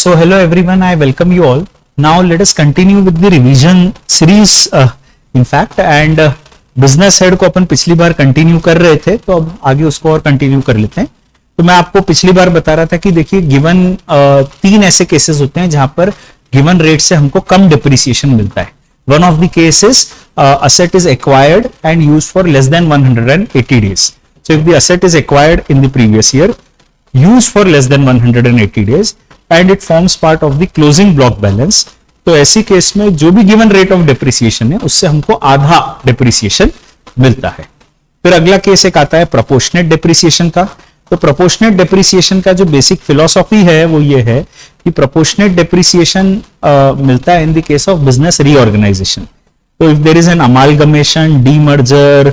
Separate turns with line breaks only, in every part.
So hello everyone, I welcome you all. Now let us continue with the revision series in fact and business head को अपन पिछली बार continue कर रहे थे, तो अब आगे उसको और कंटिन्यू कर लेते हैं। तो मैं आपको पिछली बार बता रहा था कि देखिए गिवन 3 ऐसे केसेस होते हैं जहां पर गिवन रेट से हमको कम डिप्रिसिएशन मिलता है। One of the cases asset is acquired and used for less than 180 days. So if the asset is acquired in the previous year, used for less than 180 days and it forms part of the closing block balance, तो ऐसी case में जो भी given rate of depreciation है उससे हमको आधा depreciation मिलता है। फिर अगला केस एक आता है प्रोपोर्शनेट डिप्रिसिएशन का। तो प्रोपोर्शनेट डिप्रिसिएशन का जो बेसिक फिलॉसफी है वो ये है कि प्रोपोर्शनेट डिप्रिसिएशन मिलता है in the case of business reorganisation. तो if there is an amalgamation, demerger,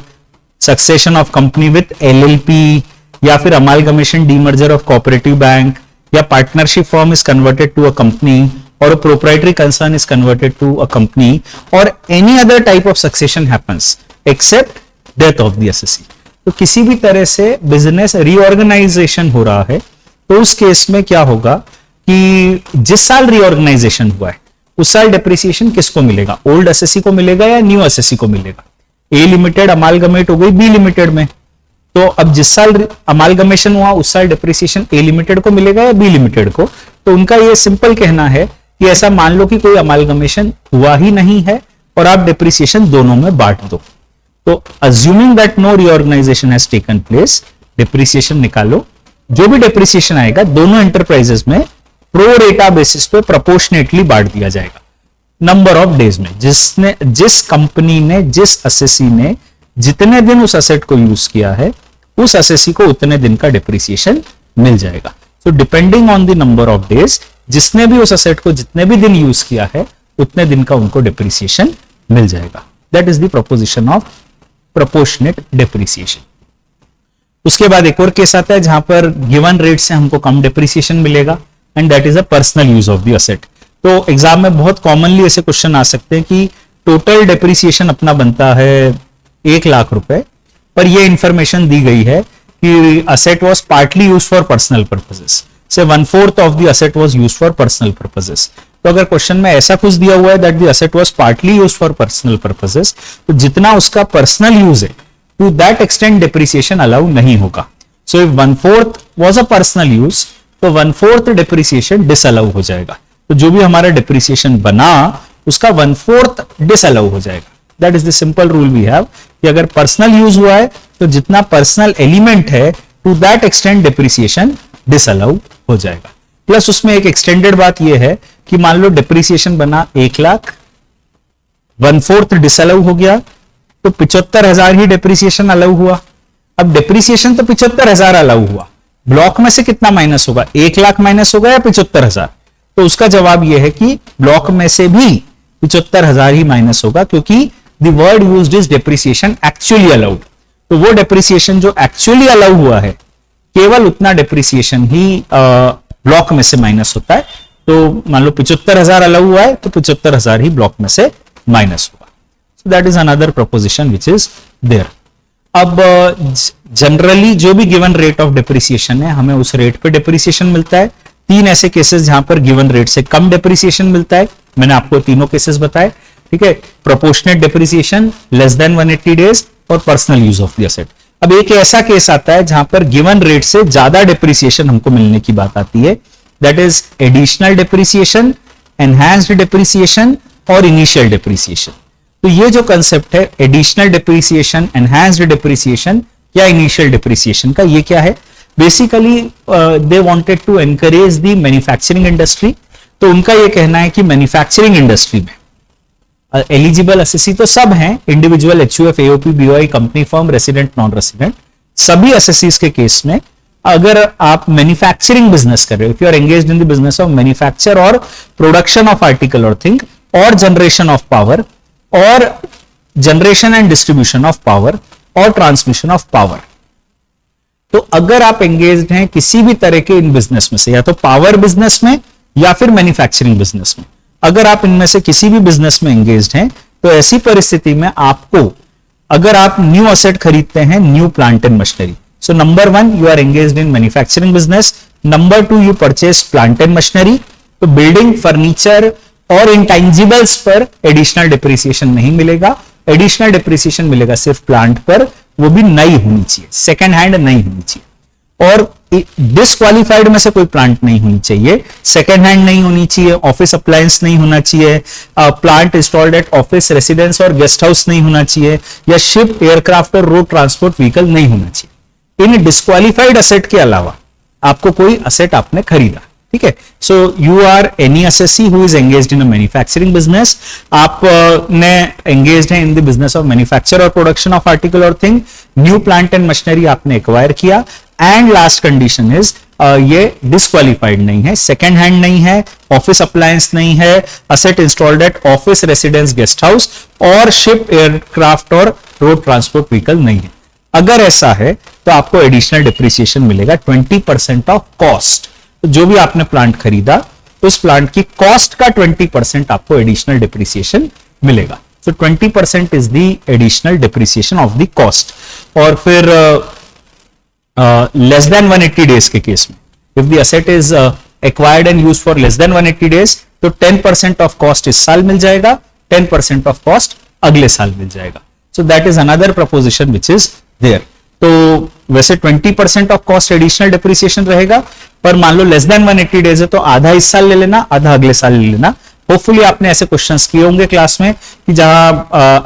succession of company with LLP, या फिर amalgamation, demerger of cooperative bank, या partnership form is converted to a company, or a proprietary concern is converted to a company, or any other type of succession happens except death of the assessee. तो किसी भी तरह से business reorganisation हो रहा है तो उस केस में क्या होगा कि जिस साल रीऑर्गेनाइजेशन हुआ है उस साल डिप्रिसिएशन किसको मिलेगा, ओल्ड असेसी को मिलेगा या न्यू असेसी को मिलेगा। ए लिमिटेड अमालगमेट हो गई बी लिमिटेड में, तो अब जिस साल अमालगमेशन हुआ उस साल डिप्रिसिएशन ए लिमिटेड को मिलेगा या बी लिमिटेड को। तो उनका ये सिंपल कहना है कि ऐसा मान लो कि कोई अमालगमेशन हुआ ही नहीं है और आप डिप्रिसिएशन दोनों में बांट दो। तो assuming that no reorganization has taken place, depreciation निकालो। जो भी डिप्रिसिएशन आएगा दोनों एंटरप्राइजेस में प्रो रेटा बेसिस पे प्रोपोर्शनेटली बांट दिया जाएगा नंबर ऑफ डेज में। जिस कंपनी ने, जिस असेसी ने जितने दिन उस असेट को यूज किया है उस असेसी को उतने दिन का डिप्रिसिएशन मिल जाएगा। So depending on the number of days, जिसने भी उस असेट को जितने भी दिन यूज किया है उतने दिन का उनको डिप्रिसिएशन मिल जाएगा। That is the proposition of proportionate depreciation. उसके बाद एक और केस आता है जहां पर गिवन रेट से हमको कम डिप्रिसिएशन मिलेगा and that is a personal use of the asset. तो एग्जाम में बहुत कॉमनली ऐसे क्वेश्चन आ सकते हैं कि टोटल डिप्रिसिएशन अपना बनता है 1 लाख रुपए, पर यह इंफॉर्मेशन दी गई है कि asset was partly use for personal purposes, say 1/4 of the asset was used for personal purposes. तो अगर क्वेश्चन में ऐसा कुछ दिया हुआ है that the asset was partly used for personal purposes, तो जितना उसका पर्सनल यूज है to that extent depreciation allow नहीं होगा। So if 1/4 was a personal use तो 1/4 डिप्रिसिएशन डिसअलाउ हो जाएगा। तो जो भी हमारा डिप्रिसिएशन बना उसका 1/4 डिसअलाउ हो जाएगा। That is the simple rule we have कि अगर पर्सनल यूज हुआ है तो जितना पर्सनल एलिमेंट है to that extent depreciation disallow हो जाएगा। प्लस उसमें एक एक्सटेंडेड बात यह है कि मान लो डिप्रिसिएशन बना 1 लाख, 1/4 डिसअलाउ हो गया तो 75,000 ही डिप्रिसिएशन अलाउ हुआ। अब डिप्रिसिएशन तो 75,000 अलाउ हुआ, ब्लॉक में से कितना माइनस होगा, 1 लाख माइनस होगा या 75,000? तो उसका जवाब यह है कि ब्लॉक में से भी 75,000 ही माइनस होगा, क्योंकि the word used is depreciation actually allowed. तो वो डिप्रिसिएशन जो एक्चुअली अलाउ हुआ है केवल उतना डिप्रिसिएशन ही ब्लॉक में से माइनस होता है। तो मान लो 75,000 अलाउ हुआ है तो 75,000 ही ब्लॉक में से माइनस होगा। So that is another proposition which is there. अब जनरली जो भी गिवन रेट ऑफ डिप्रिसिएशन है हमें उस रेट पे डिप्रिसिएशन मिलता है। 3 ऐसे केसेस जहां पर गिवन रेट से कम डिप्रिसिएशन मिलता है, मैंने आपको तीनों केसेस बताए, ठीक है। Proportionate depreciation, less than 180 days और personal use of the asset. अब एक ऐसा केस आता है जहां पर गिवन रेट से ज्यादा डिप्रिसिएशन हमको मिलने की बात आती है, that is additional depreciation, enhanced depreciation और इनिशियल डिप्रिसिएशन। तो ये जो कंसेप्ट है एडिशनल डिप्रिसिएशन, एनहांस्ड डिप्रिसिएशन या इनिशियल डिप्रिसिएशन का, ये क्या है? Basically they wanted to encourage the manufacturing industry. तो उनका ये कहना है कि मैन्युफैक्चरिंग इंडस्ट्री में एलिजिबल असेसी तो सब हैं, individual, HUF, AOP, BOI, company firm, resident, non resident, सभी असेसीज के केस में अगर आप मैन्युफैक्चरिंग बिजनेस कर रहे हो, if you are engaged in the business of manufacture or production of article or thing or generation of power or generation and distribution of power or transmission of power, तो अगर आप engaged हैं किसी भी तरह के इन बिजनेस में से, या तो पावर बिजनेस में या फिर मैन्युफैक्चरिंग बिजनेस में, अगर आप इनमें से किसी भी बिजनेस में एंगेज्ड हैं तो ऐसी परिस्थिति में आपको, अगर आप न्यू असेट खरीदते हैं, new plant and machinery, so number 1 you are engaged in manufacturing business, number 2 you purchase plant and machinery, तो बिल्डिंग, फर्नीचर और इंटेंजिबल्स पर एडिशनल डिप्रिसिएशन नहीं मिलेगा। एडिशनल डिप्रिसिएशन मिलेगा सिर्फ प्लांट पर, वो भी नई होनी चाहिए, सेकेंड हैंड नहीं होनी चाहिए। और डिसक्वालिफाइड में से कोई प्लांट नहीं होनी चाहिए, सेकेंड हैंड नहीं होनी चाहिए, ऑफिस अप्लायंस नहीं होना चाहिए, plant installed at office, residence और गेस्ट हाउस नहीं होना चाहिए, या शिप, एयरक्राफ्ट और रोड ट्रांसपोर्ट व्हीकल नहीं होना चाहिए। इन डिसक्वालिफाइड असेट के अलावा आपको कोई असेट आपने खरीदा, ठीक है, so you are any assessee who is engaged in a manufacturing business, आप ने एंगेज्ड है in the business of manufacture or production of article or thing, new plant and machinery आपने एक्वायर किया, एंड लास्ट कंडीशन इज ये disqualified नहीं है, second hand नहीं है, ऑफिस अप्लायंस नहीं है, asset installed at office, residence, guest house और शिप, एयरक्राफ्ट और रोड ट्रांसपोर्ट व्हीकल नहीं है। अगर ऐसा है तो आपको एडिशनल डिप्रिसिएशन मिलेगा 20% ऑफ कॉस्ट। तो जो भी आपने प्लांट खरीदा उस प्लांट की कॉस्ट का 20% आपको एडिशनल डिप्रिसिएशन मिलेगा। सो 20% is the additional depreciation of the cost. और फिर लेस देन 180 डेज के केस में, if the asset is acquired and used for less than 180 days, तो 10% ऑफ कॉस्ट इस साल मिल जाएगा, 10% ऑफ कॉस्ट अगले साल मिल जाएगा। So that is another proposition which is there. तो वैसे 20% ऑफ कॉस्ट एडिशनल डिप्रिसिएशन रहेगा, पर मान लो लेस देन 180 डेज है तो आधा इस साल ले लेना, आधा अगले साल ले लेना। होपफुली आपने ऐसे क्वेश्चंस किए होंगे क्लास में कि जहां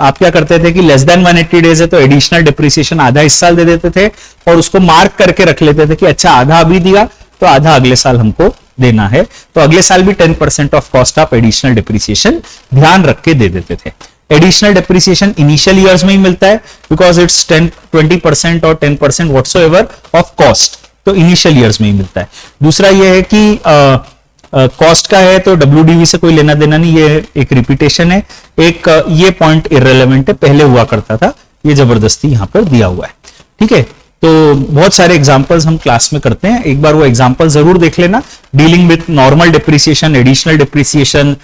आप क्या करते थे कि लेस देन 180 डेज है तो एडिशनल डिप्रिसिएशन आधा इस साल दे देते थे और उसको मार्क करके रख लेते थे कि अच्छा आधा अभी दिया तो आधा अगले साल हमको देना है, तो अगले साल भी 10% ऑफ कॉस्ट आप एडिशनल डिप्रिसिएशन ध्यान रख के दे देते थे। एडिशनल डिप्रिसिएशन इनिशियल ईयर्स में ही मिलता है बिकॉज इट्स 20% और 10% व्हाटसोएवर ऑफ कॉस्ट, तो इनिशियल ईयर्स में ही मिलता है। दूसरा यह है कि कॉस्ट का है तो WDV से कोई लेना देना नहीं, ये एक रिपीटेशन है, एक ये पॉइंट इररिलेवेंट है, पहले हुआ करता था, ये जबरदस्ती यहां पर दिया हुआ है, ठीक है। तो बहुत सारे एग्जांपल्स हम क्लास में करते हैं, एक बार वो एग्जांपल जरूर देख लेना, dealing with normal depreciation, additional depreciation,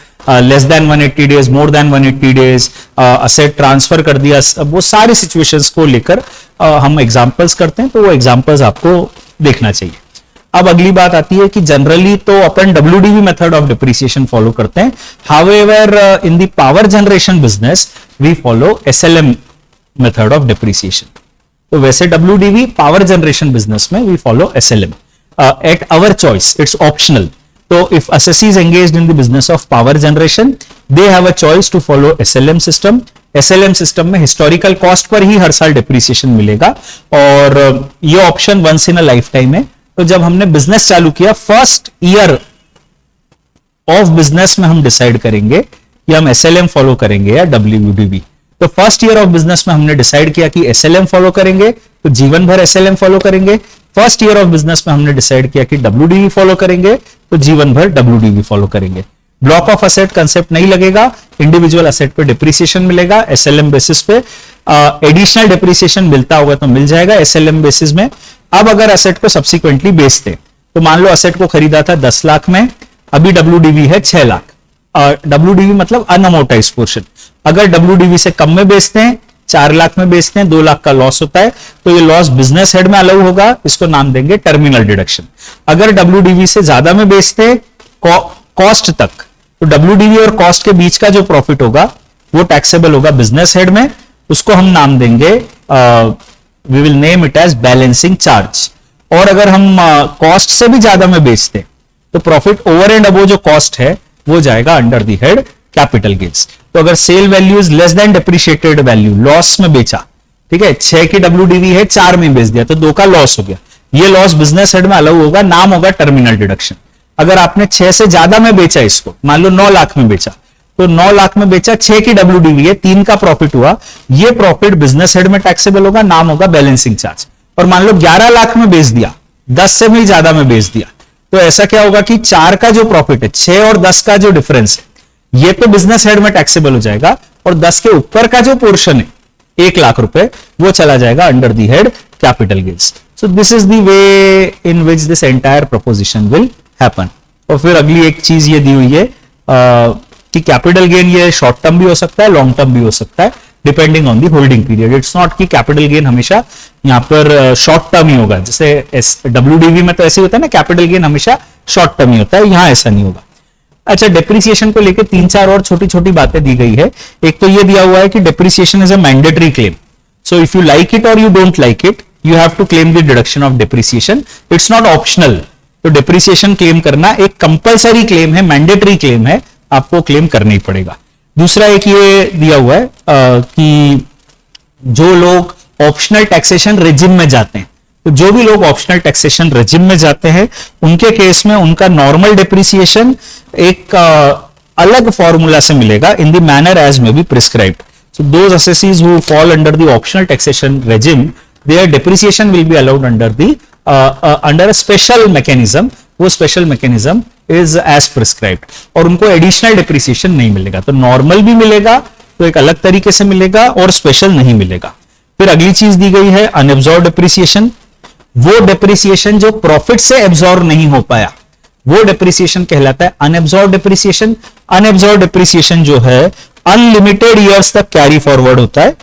less than 180 days, more than 180 days, asset transfer कर दिया, वो सारी सिचुएशंस को लेकर हम एग्जांपल्स करते हैं, तो वो एग्जांपल्स आपको देखना चाहिए। अब अगली बात आती है कि जनरली तो अपन WDV method of depreciation follow करते हैं, however in the power generation business we follow SLM method of depreciation. तो वैसे WDV पावर जनरेशन बिजनेस में we follow SLM at our choice, it's optional. तो if assessee engaged in the business of power generation, they have a choice to follow SLM system. SLM system में historical cost पर ही हर साल depreciation मिलेगा और ये option once in a lifetime है। तो जब हमने बिजनेस चालू किया, फर्स्ट ईयर ऑफ बिजनेस में हम डिसाइड करेंगे कि हम SLM फॉलो करेंगे या WDV। तो फर्स्ट ईयर ऑफ बिजनेस में हमने डिसाइड किया कि SLM फॉलो करेंगे, तो जीवन भर SLM फॉलो करेंगे। फर्स्ट ईयर ऑफ बिजनेस में हमने डिसाइड किया कि WDV फॉलो करेंगे, तो जीवन भर WDV फॉलो करेंगे। ब्लॉक ऑफ असेट कंसेप्ट नहीं लगेगा, इंडिविजुअल असेट पे डिप्रिसिएशन मिलेगा SLM बेसिस पे, एडिशनल डिप्रिसिएशन मिलता होगा तो मिल जाएगा SLM बेसिस में। अब अगर असेट को सब्सिक्वेंटली बेचते, तो मान लो असेट को खरीदा था 10 लाख में, अभी WDV है 6 लाख, WDV मतलब अनअमोर्टाइज्ड पोर्शन। अगर WDV से कम में बेचते हैं, 4 लाख में बेचते हैं, 2 लाख का लॉस होता है, तो ये लॉस बिजनेस हेड में अलाउ होगा, इसको नाम देंगे टर्मिनल डिडक्शन। अगर WDV से ज्यादा में बेचते हैं कॉस्ट तक, तो WDV और कॉस्ट के बीच का जो प्रॉफिट होगा वो टैक्सेबल होगा बिजनेस हेड में, उसको हम नाम देंगे, we will name it as balancing charge. और अगर हम कॉस्ट से भी ज्यादा में बेचते हैं, तो प्रॉफिट ओवर एंड अबो जो कॉस्ट है वो जाएगा under the head capital gains. तो अगर sale value is less than depreciated value, loss में बेचा, ठीक है, 6 की WDV है, 4 में बेच दिया, तो 2 का लॉस हो गया, ये लॉस बिजनेस हेड में अलाउ होगा, नाम होगा टर्मिनल डिडक्शन। अगर आपने 6 से ज्यादा में बेचा इसको, मान लो 9 लाख में बेचा, तो 9 लाख में बेचा, 6 की WDV है, 3 का प्रॉफिट हुआ, ये प्रॉफिट बिजनेस हेड में टैक्सेबल होगा, नाम होगा बैलेंसिंग चार्ज। और मान लो 11 लाख में बेच दिया, 10 से भी ज्यादा में बेच दिया, तो ऐसा क्या होगा कि 4 का जो प्रॉफिट है, 6 और 10 का जो डिफरेंस है, ये तो बिजनेस हेड में टैक्सेबल हो जाएगा, और 10 के ऊपर का जो पोर्शन है 1 लाख रुपए, वो चला जाएगा under the head capital gains. So this is the way in which this entire proposition will happen. और फिर अगली एक चीज ये दी हुई है कि कैपिटल गेन ये शॉर्ट टर्म भी हो सकता है, लॉन्ग टर्म भी हो सकता है, depending on the holding period. It's not कि कैपिटल गेन हमेशा यहां पर शॉर्ट टर्म ही होगा, जैसे WDV में तो ऐसे ही होता है ना, कैपिटल गेन हमेशा शॉर्ट टर्म ही होता है, यहां ऐसा नहीं होगा। अच्छा, डेप्रिसिएशन को लेकर 3-4 और छोटी छोटी बातें दी गई है। एक तो ये दिया हुआ है कि depreciation is a mandatory claim, so if you like it और you don't like it, you have to claim the deduction of depreciation, it's not optional. तो डेप्रिसिएशन क्लेम करना एक कंपलसरी क्लेम है, मैंडेटरी क्लेम है, आपको claim करना ही पड़ेगा। दूसरा एक ये दिया हुआ है कि जो लोग ऑप्शनल टैक्सेशन रेजिम में जाते हैं, तो जो भी लोग ऑप्शनल टैक्सेशन रेजिम में जाते हैं उनके केस में उनका नॉर्मल डेप्रिसिएशन एक अलग फॉर्मूला से मिलेगा, in the manner as may be prescribed. So those assessees who fall under the optional taxation regime, their depreciation will be allowed under the under a special mechanism, वो special mechanism is as prescribed, और उनको additional depreciation नहीं मिलेगा। तो normal भी मिलेगा तो एक अलग तरीके से मिलेगा, और स्पेशल नहीं मिलेगा। फिर अगली चीज दी गई है अनएब्जॉर्ब डेप्रिसिएशन, वो डेप्रिसिएशन जो प्रॉफिट से एब्जॉर्ब नहीं हो पाया वो डेप्रिसिएशन कहलाता है अनएब्जॉर्ब डेप्रिसिएशन। अनएब्जॉर्ब डेप्रिसिएशन जो है अनलिमिटेड ईयर्स तक कैरी फॉरवर्ड होता है,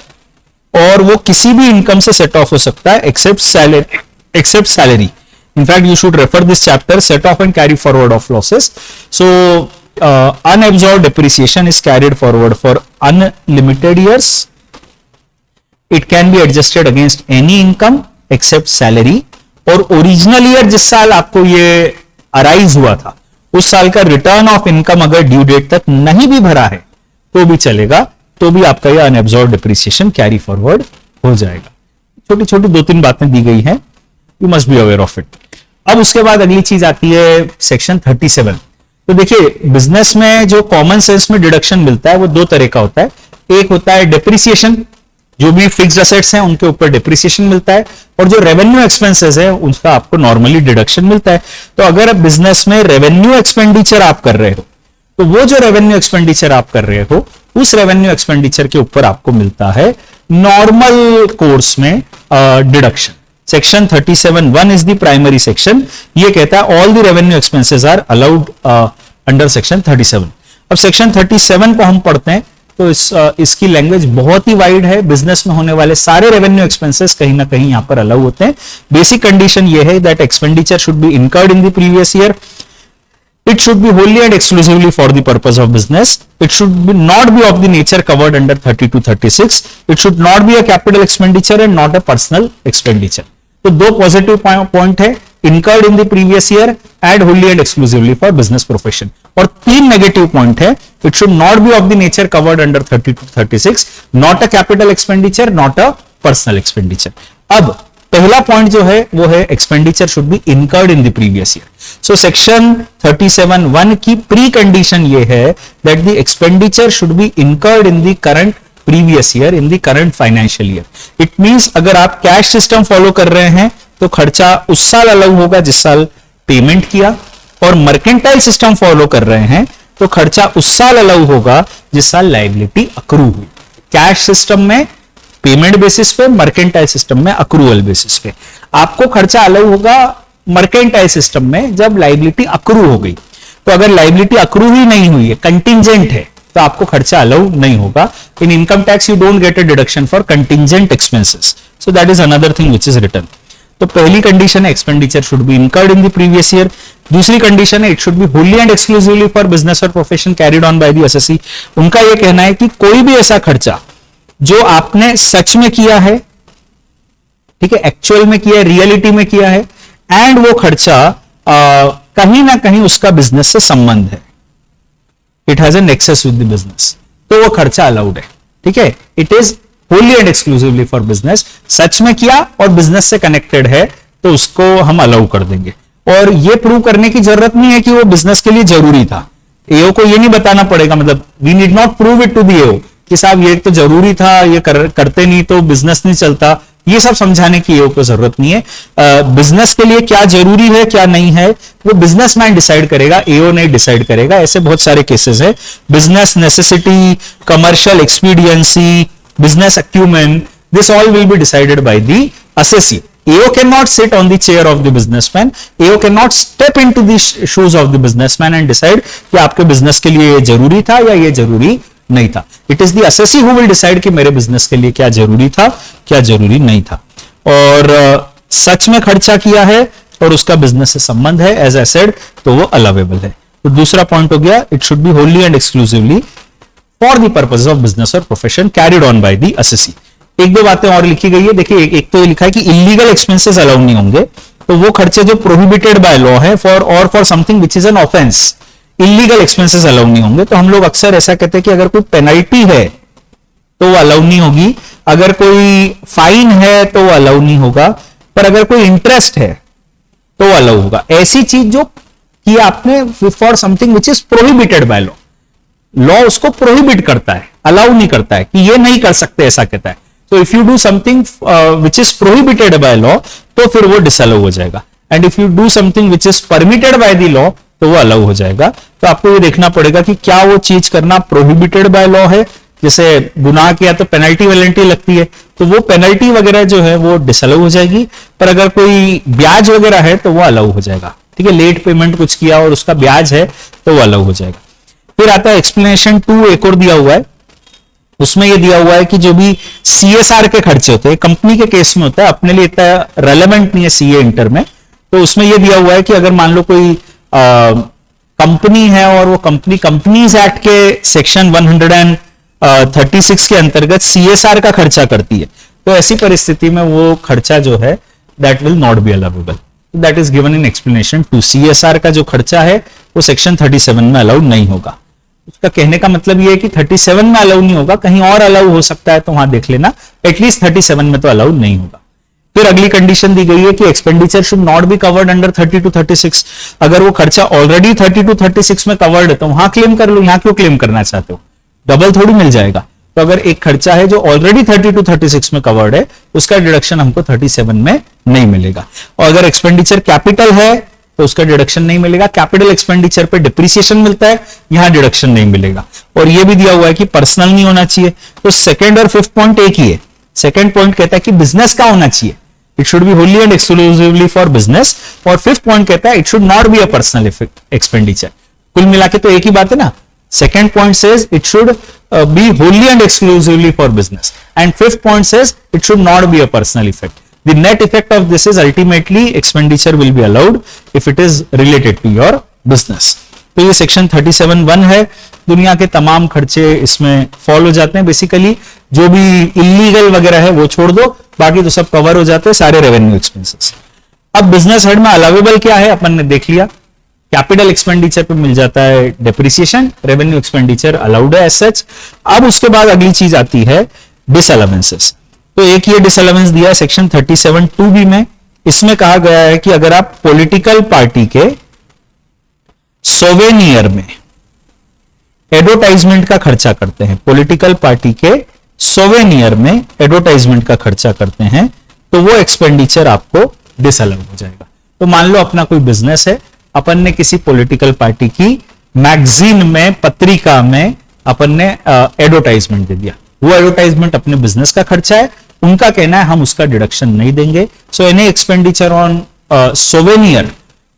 और वो किसी भी इनकम से सेट ऑफ हो सकता है except salary. In fact, you should refer this chapter, set off and carry forward of losses. So, unabsorbed depreciation is carried forward for unlimited years. It can be adjusted against any income except salary. और original year जिस साल आपको ये arise हुआ था, उस साल का रिटर्न ऑफ इनकम अगर ड्यू डेट तक नहीं भी भरा है तो भी चलेगा, तो भी आपका ये अनएब्सॉर्ब डिप्रिसिएशन कैरी फॉरवर्ड हो जाएगा। छोटी छोटी 2-3 बातें दी गई हैं, you must be aware of it. अब उसके बाद अगली चीज आती है सेक्शन 37। तो देखिए, बिजनेस में जो कॉमन सेंस में डिडक्शन मिलता है वो 2 तरह का होता है। एक होता है डेप्रिसिएशन, जो भी फिक्स्ड असेट्स हैं उनके ऊपर डेप्रिसिएशन मिलता है, और जो रेवेन्यू एक्सपेंसेस है उसका आपको नॉर्मली डिडक्शन मिलता है। तो अगर आप बिजनेस में रेवेन्यू एक्सपेंडिचर आप कर रहे हो, तो वो जो रेवेन्यू एक्सपेंडिचर आप कर रहे हो उस रेवेन्यू एक्सपेंडिचर के ऊपर आपको मिलता है नॉर्मल कोर्स में deduction. Section 37(1) is the primary section. ये कहता है all the revenue expenses are allowed under section 37। अब सेक्शन 37 को हम पढ़ते हैं तो इसकी लैंग्वेज बहुत ही वाइड है। बिजनेस में होने वाले सारे रेवेन्यू एक्सपेंसेस कहीं ना कहीं यहां पर अलाउ होते हैं। बेसिक कंडीशन ये है that expenditure should be incurred in the previous year, it should be wholly and exclusively for the purpose of business, it should be not be of the nature covered under 32-36, it should not be a capital expenditure and not a personal expenditure. तो 2 positive point है, incurred in the previous year and wholly and exclusively for business profession, और 3 negative point है, it should not be of the nature covered under 32-36, not a capital expenditure, not a personal expenditure. अब पहला point जो है वो है expenditure should be incurred in the previous year. So section 37(1) की pre condition ये है that the expenditure should be incurred in the current previous year, in the current financial year. It means अगर आप cash system follow कर रहे हैं तो खर्चा उस साल अलाउ होगा जिस साल पेमेंट किया, और मर्केंटाइल सिस्टम फॉलो कर रहे हैं तो खर्चा उस साल अलाउ होगा जिस साल लायबिलिटी अक्रू हुई। कैश सिस्टम में पेमेंट बेसिस पे, मर्केंटाइल सिस्टम में अक्रूवल बेसिस पे। आपको खर्चा अलाउ होगा मर्केंटाइल सिस्टम में जब लायबिलिटी अक्रू हो गई। तो अगर लायबिलिटी अक्रू ही नहीं हुई है, कंटिंजेंट है, तो आपको खर्चा अलाउ नहीं होगा। In income tax you don't get a deduction for contingent expenses, so that is another thing which is written. तो पहली कंडीशन है expenditure should be incurred in the previous year. दूसरी कंडीशन है it should be wholly and exclusively for business और profession carried on by the SSC. उनका यह कहना है कि कोई भी ऐसा खर्चा जो आपने सच में किया है, ठीक है, एक्चुअल में किया है, रियलिटी में किया है, एंड वो खर्चा कहीं ना कहीं उसका बिजनेस से संबंध है, it has a nexus with the business, तो वो खर्चा अलाउड है। ठीक है, it is wholly and exclusively for business, सच में किया और बिजनेस से कनेक्टेड है तो उसको हम अलाउ कर देंगे। और ये प्रूव करने की जरूरत नहीं है कि वो बिजनेस के लिए जरूरी था। एओ को ये नहीं बताना पड़ेगा, मतलब we need not prove it to the AO कि साहब ये तो जरूरी था, ये करते नहीं तो बिजनेस नहीं चलता। ये सब समझाने की एओ को जरूरत नहीं है। बिजनेस के लिए क्या जरूरी है क्या नहीं है वो बिजनेसमैन डिसाइड करेगा, एओ नहीं डिसाइड करेगा। ऐसे बहुत सारे केसेस है, business necessity, commercial expediency, business acumen, this all will be decided by the assessee. AO cannot sit on the chair of the businessman. AO cannot step into the shoes of the businessman and decide कि आपके business के लिए ये जरूरी था या ये जरूरी नहीं था। It is the assessee who will decide कि मेरे बिजनेस के लिए क्या जरूरी था क्या जरूरी नहीं था। और सच में खर्चा किया है और उसका बिजनेस से संबंध है एज आई सेड, तो वो अलावेबल है। तो दूसरा पॉइंट हो गया, it should be wholly and exclusively for the purpose of business और profession carried on by the assessee. एक दो बातें और लिखी गई है, देखिए एक तो ये लिखा है कि इलीगल एक्सपेंसेस अलाउ नहीं होंगे, तो वो खर्चे जो प्रोहिबिटेड बाय लॉ है for something which is an offence, illegal expenses allow नहीं होंगे। तो हम लोग अक्सर ऐसा कहते हैं कि अगर कोई पेनल्टी है तो वो अलाउ नहीं होगी, अगर कोई फाइन है तो वो अलाउ नहीं होगा, पर अगर कोई इंटरेस्ट है तो वो अलाउ होगा। ऐसी चीज जो कि आपने for something which is prohibited by law, law उसको प्रोहिबिट करता है, अलाउ नहीं करता है कि ये नहीं कर सकते, ऐसा कहता है। तो if you do something which is prohibited by law तो फिर वो डिसअलाउ हो जाएगा, and if you do something which is permitted by the law तो वो अलाउ हो जाएगा। तो आपको ये देखना पड़ेगा कि क्या वो चीज करना प्रोहिबिटेड बाय लॉ है, जैसे गुनाह किया तो पेनल्टी वेनल्टी लगती है, तो वो पेनल्टी वगैरह जो है वो डिसअलाउ हो जाएगी, पर अगर कोई ब्याज वगैरह है तो वो अलाउ हो जाएगा। ठीक है, लेट पेमेंट कुछ किया और उसका ब्याज है तो वो अलाउ हो जाएगा। फिर आता है एक्सप्लेनेशन 2, एक और दिया हुआ है, उसमें ये दिया हुआ है कि जो भी सीएसआर के खर्चे होते हैं, कंपनी के केस में होता है, अपने लिए इतना रेलेवेंट नहीं है सीए इंटर में, तो उसमें ये दिया हुआ है कि अगर मान लो कोई कंपनी है और वो कंपनीज एक्ट के सेक्शन 136 के अंतर्गत सीएसआर का खर्चा करती है, तो ऐसी परिस्थिति में वो खर्चा जो है that will not be allowable. That is given in explanation 2। CSR का जो खर्चा है वो सेक्शन 37 में अलाउड नहीं होगा। उसका कहने का मतलब ये है कि 37 में अलाउ नहीं होगा, कहीं और अलाउ हो सकता है तो वहां देख लेना, एटलीस्ट 37 में तो अलाउ नहीं होगा। फिर अगली कंडीशन दी गई है कि expenditure should not be covered under 30 to 36। अगर वो खर्चा ऑलरेडी 30 to 36 में कवर्ड है तो वहां क्लेम कर लो, यहां क्यों क्लेम करना चाहते हो, डबल थोड़ी मिल जाएगा। तो अगर एक खर्चा है जो ऑलरेडी 30 to 36 में कवर्ड है, उसका डिडक्शन हमको 37 में नहीं मिलेगा। और अगर एक्सपेंडिचर कैपिटल है तो उसका डिडक्शन नहीं मिलेगा। कैपिटल एक्सपेंडिचर पे डिप्रिसिएशन मिलता है, यहां डिडक्शन नहीं मिलेगा। और यह भी दिया हुआ है कि पर्सनल नहीं होना चाहिए। तो सेकंड और फिफ्थ पॉइंट एक ही है। सेकंड पॉइंट कहता है कि बिजनेस का होना चाहिए, it should be wholly and exclusively for business, और फिफ्थ पॉइंट कहता है it should not be a personal expenditure. कुल मिला के तो एक ही बात है ना। Second point says it should be wholly and exclusively for business, and fifth point says it should not be a personal effect. The net effect of this is ultimately expenditure will be allowed if it is related to your business. तो ये section 37(1) है। दुनिया के तमाम खर्चे इसमें follow हो जाते हैं। बेसिकली जो भी इलीगल वगैरह है वो छोड़ दो, बाकी तो सब कवर हो जाते हैं, सारे रेवेन्यू एक्सपेंसेस। अब बिजनेस हेड में अलाउेबल क्या है अपन ने देख लिया। कैपिटल एक्सपेंडिचर पे मिल जाता है डिप्रिसिएशन, रेवेन्यू एक्सपेंडिचर अलाउड है एज सच। अब उसके बाद अगली चीज आती है डिसअलावेंसेस। तो एक ये डिसअलावेंस दिया है सेक्शन 37(2)(b) में। इसमें कहा गया है कि अगर आप पॉलिटिकल पार्टी के सोवेनियर में एडवर्टाइजमेंट का खर्चा करते हैं, पॉलिटिकल पार्टी के सोवेनियर में एडवर्टाइजमेंट का खर्चा करते हैं, तो वो एक्सपेंडिचर आपको डिसअलाउ हो जाएगा। तो मान लो अपना कोई बिजनेस है, अपन ने किसी पॉलिटिकल पार्टी की मैगजीन में, पत्रिका में अपन ने एडवर्टाइजमेंट दे दिया, वो एडवर्टाइजमेंट अपने बिजनेस का खर्चा है, उनका कहना है हम उसका डिडक्शन नहीं देंगे। So any expenditure on souvenir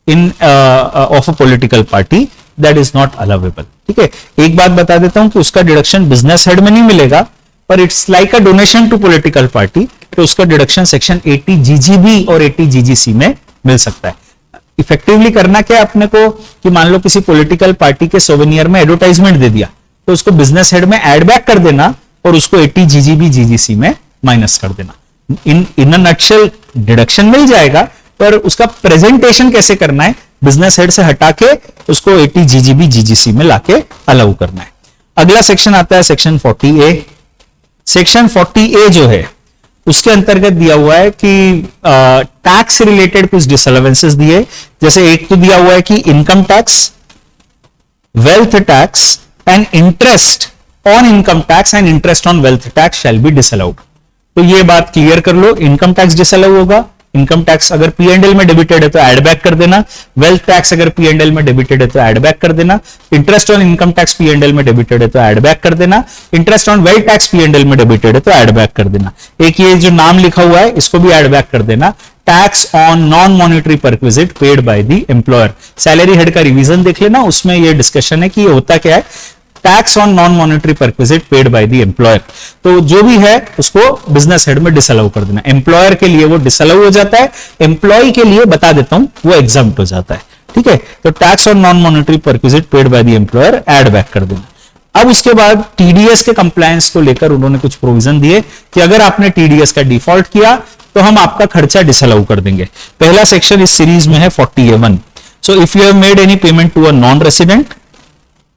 in of a political party that is not allowable. ठीक है, एक बात बता देता हूं कि उसका डिडक्शन बिजनेस हेड में नहीं मिलेगा, पर it's like a donation to political party, तो उसका डिडक्शन सेक्शन 80 GGB और 80 GGC में मिल सकता है। इफेक्टिवली करना क्या है अपने को कि मान लो किसी पॉलिटिकल पार्टी के सोवेनियर में एडवर्टाइजमेंट दे दिया, तो उसको बिजनेस हेड में एड बैक कर देना और उसको 80 GGB GGC में माइनस कर देना। इन अ नटशेल डिडक्शन मिल जाएगा, पर उसका प्रेजेंटेशन कैसे करना है, बिजनेस हेड से हटा के उसको 80 GGB GGC में लाके अलाउ करना है। अगला सेक्शन आता है सेक्शन 40A। सेक्शन 40A जो है उसके अंतर्गत दिया हुआ है कि टैक्स रिलेटेड कुछ डिसअलावेंसेस दिए, जैसे एक तो दिया हुआ है कि income tax, wealth tax and interest on income tax and interest on wealth tax shell be disallowed. तो ये बात क्लियर कर लो, इनकम टैक्स डिसअलाउ होगा। इनकम टैक्स अगर P&L में डेबिटेड है तो ऐड बैक कर देना, वेल्थ टैक्स अगर P&L में डेबिटेड है तो ऐड बैक कर देना, interest on income tax P&L में डेबिटेड है तो ऐड बैक कर देना, interest on wealth tax P&L में डेबिटेड है तो ऐड बैक कर देना। एक ये जो नाम लिखा हुआ है इसको भी ऐड बैक कर देना, tax on non monetary perquisite paid by the employer. Salary head का रिवीजन देख लेना, उसमें ये डिस्कशन है कि ये होता क्या है, tax on non monetary perquisite paid by the employer. तो जो भी है उसको बिजनेस हेड में डिसअलाउ कर देना। एम्प्लॉयर के लिए वो डिसअलाउ हो जाता है, एम्प्लॉय के लिए बता देता हूं वो एग्जम्प्ट हो जाता है। ठीक है, तो tax on non monetary perquisite paid by the employer add back कर देना। अब उसके बाद टीडीएस के कंप्लायंस को लेकर उन्होंने कुछ प्रोविजन दिए कि अगर आपने टीडीएस का डिफॉल्ट किया तो हम आपका खर्चा डिसअलाउ कर देंगे। पहला सेक्शन इस सीरीज में है 40A1। So if you have made any payment to a non resident,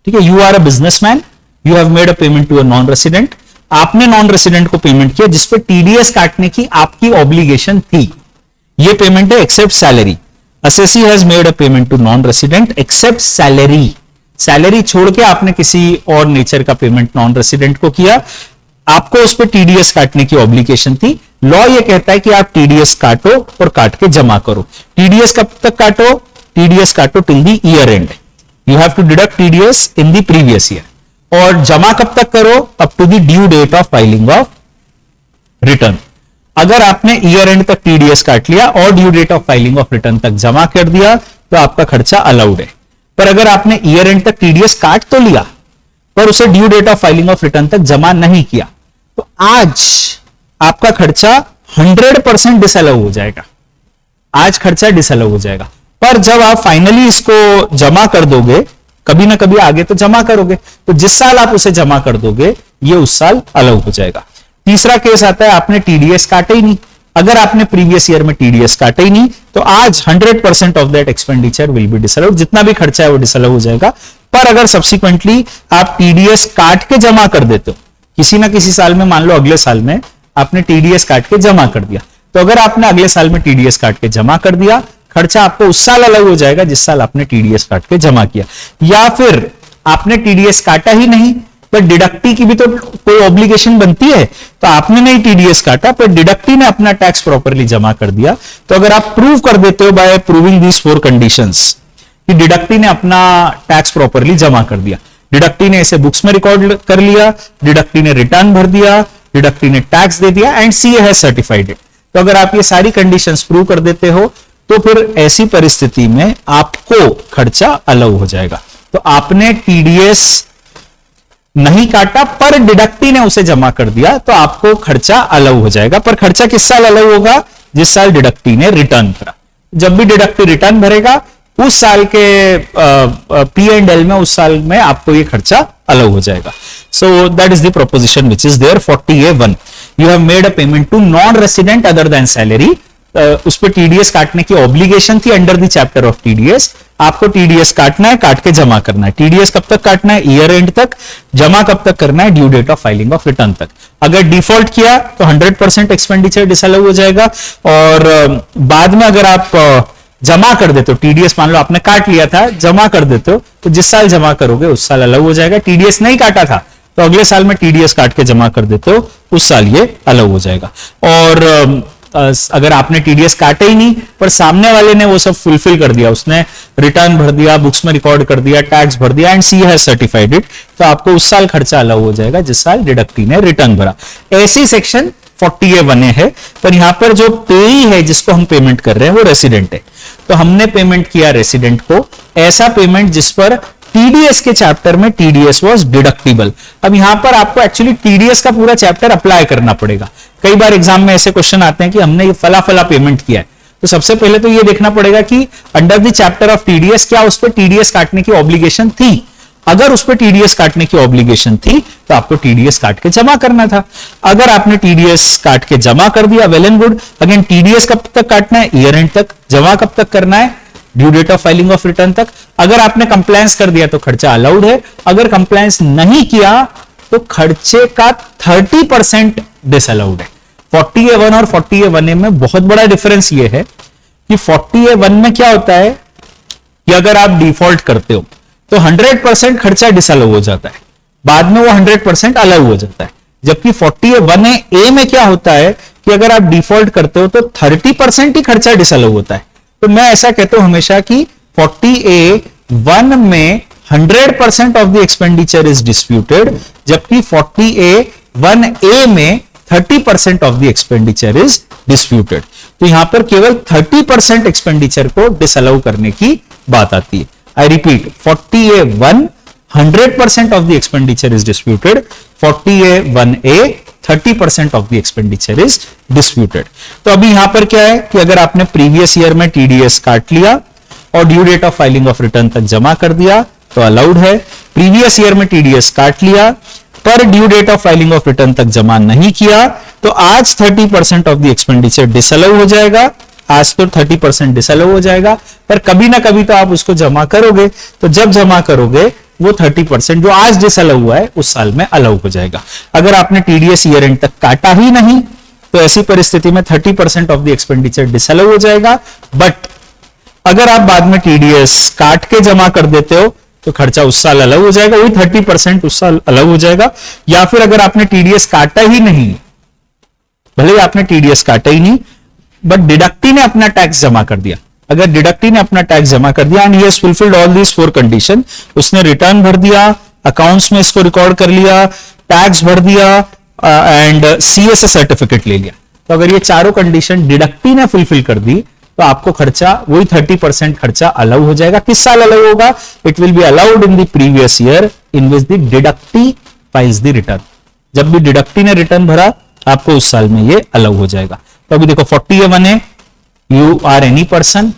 ठीक है, you are a businessman, you have made a payment to a non resident, आपने नॉन रेसिडेंट को पेमेंट किया जिसपे टीडीएस काटने की आपकी ऑब्लिगेशन थी, ये पेमेंट है except salary. Assessee has made a payment to non resident except salary, salary छोड़ के आपने किसी और नेचर का पेमेंट नॉन रेसिडेंट को किया, आपको उस पर टीडीएस काटने की ऑब्लिगेशन थी। लॉ ये कहता है कि आप टीडीएस काटो और काट के जमा करो। टीडीएस कब तक काटो? टीडीएस काटो till the year end, you have to deduct TDS in the previous year. और जमा कब तक करो? Up to the due date of filing of return. अगर आपने ईयर एंड तक टीडीएस काट लिया और due date of filing of return तक जमा कर दिया तो आपका खर्चा अलाउड है। पर अगर आपने ईयर एंड तक टीडीएस काट तो लिया पर उसे due date of filing of return तक जमा नहीं किया तो आज आपका खर्चा 100% डिसअलाउ हो जाएगा, आज खर्चा डिसअलाउ हो जाएगा। पर जब आप फाइनली इसको जमा कर दोगे, कभी ना कभी आगे तो जमा करोगे, तो जिस साल आप उसे जमा कर दोगे ये उस साल अलाउ हो जाएगा। तीसरा केस आता है आपने टीडीएस काटा ही नहीं। अगर आपने प्रीवियस ईयर में टीडीएस काटा ही नहीं तो आज 100% of that expenditure will be disallowed, जितना भी खर्चा है वो डिसअलाउ हो जाएगा। पर अगर सब्सिक्वेंटली आप टीडीएस काट के जमा कर देते हो, किसी ना किसी साल में, मान लो अगले साल में आपने टीडीएस काट के जमा कर दिया, तो अगर आपने अगले साल में टीडीएस काट के जमा कर दिया, खर्चा आपको उस साल अलग हो जाएगा जिस साल आपने टीडीएस काट के जमा किया। या फिर आपने टीडीएस काटा ही नहीं पर डिडक्टी की भी तो कोई ऑब्लिगेशन बनती है, तो आपने नहीं टीडीएस काटा पर डिडक्टी ने अपना टैक्स प्रॉपरली जमा कर दिया। तो अगर आप प्रूव कर देते हो बाय प्रूविंग दीज 4 कंडीशंस कि डिडक्टी ने अपना टैक्स प्रॉपरली जमा कर दिया, डिडक्टी ने इसे बुक्स में रिकॉर्ड कर लिया, डिडक्टी ने रिटर्न भर दिया, डिडक्टी ने टैक्स दे दिया and CA has certified it, तो अगर आप ये सारी कंडीशंस प्रूव कर देते हो तो फिर ऐसी परिस्थिति में आपको खर्चा अलाउ हो जाएगा। तो आपने टीडीएस नहीं काटा पर डिडक्टी ने उसे जमा कर दिया तो आपको खर्चा अलाउ हो जाएगा। पर खर्चा किस साल अलाउ होगा? जिस साल डिडक्टी ने रिटर्न भरा। जब भी डिडक्टी रिटर्न भरेगा उस साल के P&L में, उस साल में आपको ये खर्चा अलाउ हो जाएगा। So that is the proposition which is there 40A1। You have made a payment to non resident other than salary, उस पर टीडीएस काटने की ऑब्लिगेशन थी under the chapter of TDS. आपको टीडीएस काटना है, काट के जमा करना है। टीडीएस कब तक काटना है? ईयर एंड तक। जमा कब तक करना है? Due date of filing of return तक। अगर डिफॉल्ट किया तो 100% एक्सपेंडिचर डिसअलाउ हो जाएगा। और बाद में अगर आप जमा कर देते हो, टीडीएस मान लो आपने काट लिया था, जमा कर देते हो तो जिस साल जमा करोगे उस साल अलाउ हो जाएगा। टीडीएस नहीं काटा था तो अगले साल में टीडीएस काट के जमा कर देते हो, उस साल ये अलाउ हो जाएगा। और अगर आपने टीडीएस काटे ही नहीं पर सामने वाले ने वो सब फुलफिल कर दिया, उसने रिटर्न भर दिया, बुक्स में रिकॉर्ड कर दिया, टैक्स भर दिया and C has certified it, तो आपको उस साल खर्चा अलाउ हो जाएगा जिस साल डिडक्टी ने रिटर्न भरा। ऐसी सेक्शन 40A1 है। पर यहां पर जो पेई है जिसको हम पेमेंट कर रहे हैं वो रेसिडेंट है, तो हमने पेमेंट किया रेसिडेंट को ऐसा पेमेंट जिस पर टीडीएस के चैप्टर में टीडीएस वाज डिडक्टिबल। अब यहां पर आपको एक्चुअली टीडीएस का पूरा चैप्टर अप्लाई करना पड़ेगा। कई बार एग्जाम में ऐसे क्वेश्चन आते हैं कि हमने ये फला फला पेमेंट किया है, तो सबसे पहले तो ये देखना पड़ेगा कि under the chapter of TDS क्या उस पर टीडीएस काटने की ऑब्लिगेशन थी। अगर उस पर टीडीएस काटने की ऑब्लिगेशन थी तो आपको टीडीएस काट के जमा करना था। अगर आपने टीडीएस काट के जमा कर दिया, well and good. Again TDS कब तक काटना है? ईयर एंड तक। जमा कब तक करना है? Due date of filing of return तक। अगर आपने कंप्लायंस कर दिया तो खर्चा अलाउड है, अगर कंप्लायंस नहीं किया तो खर्चे का 30% डिसअलाउड है। 40A1 और 40A1 में बहुत बड़ा डिफरेंस यह है कि 40A1 में क्या होता है कि अगर आप डिफॉल्ट करते हो तो 100% खर्चा डिसअलाउ हो जाता है, बाद में वो 100% अलाउ हो जाता है। जबकि 40A1A में क्या होता है कि अगर आप डिफॉल्ट करते हो तो 30% ही खर्चा डिसअलाउ होता है। तो मैं ऐसा कहता हूं हमेशा कि 40A1 में 100% of the expenditure is disputed, जबकि 40A1A में 30% of the expenditure is disputed. तो यहां पर केवल 30% एक्सपेंडिचर को डिसअलाउ करने की बात आती है। I repeat, 40A1 100% of the expenditure is disputed. 40A1A 30% of the expenditure is disputed. तो अभी यहां पर क्या है कि अगर आपने प्रीवियस ईयर में टीडीएस काट लिया और due date of filing of return तक जमा कर दिया तो अलाउड है। प्रीवियस ईयर में टीडीएस काट लिया पर due date of filing of return तक जमा नहीं किया तो आज 30% ऑफ द एक्सपेंडिचर डिसअलाउ हो जाएगा। आज तो 30% डिसअलाउ हो जाएगा, पर कभी ना कभी तो आप उसको जमा करोगे, तो जब जमा करोगे वो 30% जो आज डिसअलाउ हुआ है उस साल में अलाउ हो जाएगा। अगर आपने टीडीएस ईयर एंड तक काटा ही नहीं तो ऐसी परिस्थिति में 30% ऑफ द एक्सपेंडिचर डिसअलाउ हो जाएगा। बट अगर आप बाद में टीडीएस काट के जमा कर देते हो तो खर्चा उस साल अलग हो जाएगा, वही 30% उस साल अलग हो जाएगा। या फिर अगर आपने टीडीएस काटा ही नहीं, भले ही आपने टीडीएस काटा ही नहीं बट डिडक्टी ने अपना टैक्स जमा कर दिया, अगर डिडक्टी ने अपना टैक्स जमा कर दिया and he has fulfilled all these 4 condition, उसने रिटर्न भर दिया, अकाउंट्स में इसको रिकॉर्ड कर लिया, टैक्स भर दिया एंड सीएसए सर्टिफिकेट ले लिया, तो अगर ये चारों कंडीशन डिडक्टी ने फुलफिल कर दी तो आपको खर्चा वही 30% खर्चा अलाउ हो जाएगा। किस साल अलाउ होगा? It will be allowed in the previous year in which the deductee files the return. जब भी डिडक्टी ने रिटर्न भरा आपको उस साल में ये अलाउ हो जाएगा। तो अभी देखो 40A1 है, you are any person,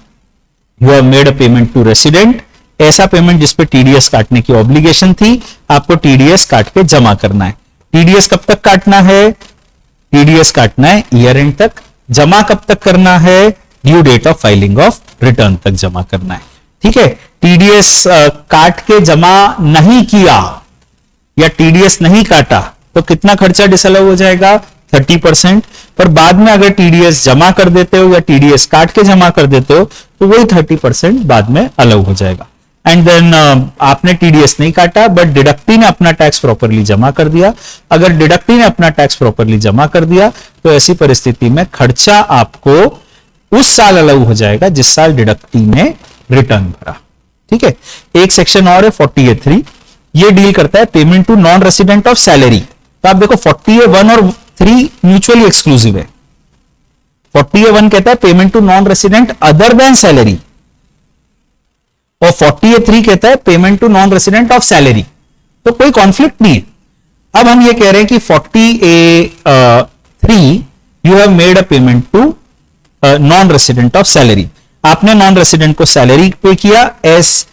you have made a payment to resident, ऐसा पेमेंट जिसपे टीडीएस काटने की ऑब्लिगेशन थी, आपको टीडीएस काट के जमा करना है। टीडीएस कब तक काटना है? टीडीएस काटना है ईयर एंड तक। जमा कब तक करना है? Due date of filing of return तक जमा करना है। ठीक है, टीडीएस काट के जमा नहीं किया या टीडीएस नहीं काटा तो कितना खर्चा डिसअलाउ हो जाएगा? 30%। पर बाद में अगर टीडीएस जमा कर देते हो या टीडीएस काट के जमा कर देते हो तो वही 30% बाद में अलाउ हो जाएगा। एंड देन आपने टीडीएस नहीं काटा बट डिडक्टी ने अपना टैक्स प्रॉपरली जमा कर दिया। अगर डिडक्टी ने अपना टैक्स प्रॉपरली जमा कर दिया तो ऐसी परिस्थिति में खर्चा आपको उस साल अलाउ हो जाएगा जिस साल डिडक्टी ने रिटर्न भरा। ठीक है, एक सेक्शन और है 40A3, ये डील करता है payment to non resident of salary. तो आप देखो 40A1 और 3 म्यूचुअली एक्सक्लूसिव है। 40A1 कहता है payment to non resident other than salary और 40A3 कहता है payment to non resident of salary, तो कोई कॉन्फ्लिक्ट नहीं है। अब हम ये कह रहे हैं कि 40A3 you have made a payment to non resident of salary, आपने नॉन रेसिडेंट को सैलरी पे किया एस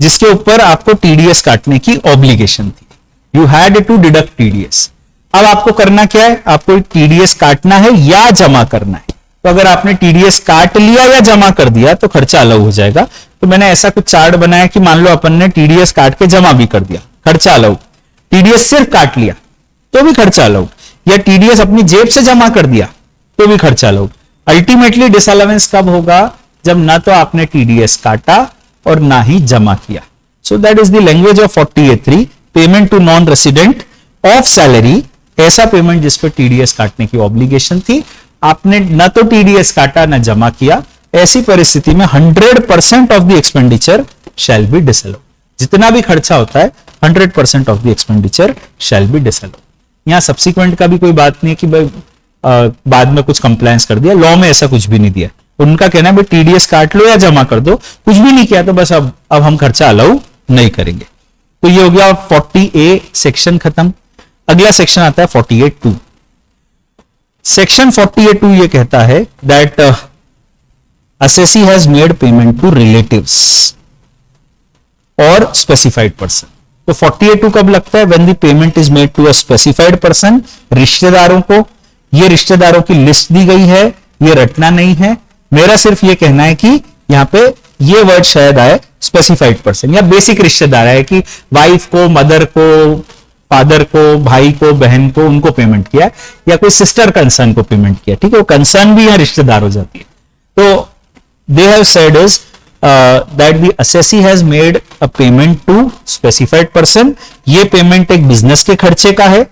जिसके ऊपर आपको टीडीएस काटने की ऑब्लिगेशन थी, you had to deduct TDS. अब आपको करना क्या है? आपको टीडीएस काटना है या जमा करना है। तो अगर आपने टीडीएस काट लिया या जमा कर दिया तो खर्चा अलग हो जाएगा। तो मैंने ऐसा कुछ चार्ट बनाया कि मान लो अपन ने टीडीएस काट के जमा भी कर दिया, खर्चा अलग। टीडीएस सिर्फ काट लिया तो भी खर्चा अलग, या टीडीएस अपनी जेब से जमा कर दिया तो भी खर्चा अलग। अल्टीमेटली डिसअलाउंस कब होगा? जब ना तो आपने टीडीएस काटा और ना ही जमा किया। So that is the language of 40A3, payment to non resident of salary, ऐसा पेमेंट जिसपे टीडीएस काटने की ऑब्लिगेशन थी, आपने न तो टीडीएस काटा न जमा किया, ऐसी परिस्थिति में 100% of the expenditure shall be disallowed. जितना भी खर्चा होता है 100% of the expenditure shall be disallowed. यहां सब्सिक्वेंट का भी कोई बात नहीं है कि भाई बाद में कुछ कंप्लायंस कर दिया, लॉ में ऐसा कुछ भी नहीं दिया। उनका कहना है भाई टीडीएस काट लो या जमा कर दो, कुछ भी नहीं किया तो बस अब हम खर्चा अलाउ नहीं करेंगे। तो ये हो गया 40A सेक्शन खत्म। अगला सेक्शन आता है 48(2). सेक्शन 48(2) ये कहता है that assessee has made payment to relatives or specified person। तो 48(2) कब लगता है? when the payment is made to a specified person, रिश्तेदारों को। ये रिश्तेदारों की लिस्ट दी गई है, ये रटना नहीं है। मेरा सिर्फ ये कहना है कि यहां पे ये वर्ड शायद आए स्पेसिफाइड पर्सन, या बेसिक रिश्तेदार है कि वाइफ को, मदर को, फादर को, भाई को, बहन को, उनको पेमेंट किया, या कोई सिस्टर कंसर्न को पेमेंट किया। ठीक है, वो कंसर्न भी यहां रिश्तेदार हो जाती है। तो they have said is that the assessee has made a payment to specified person। ये पेमेंट एक बिजनेस के खर्चे का है,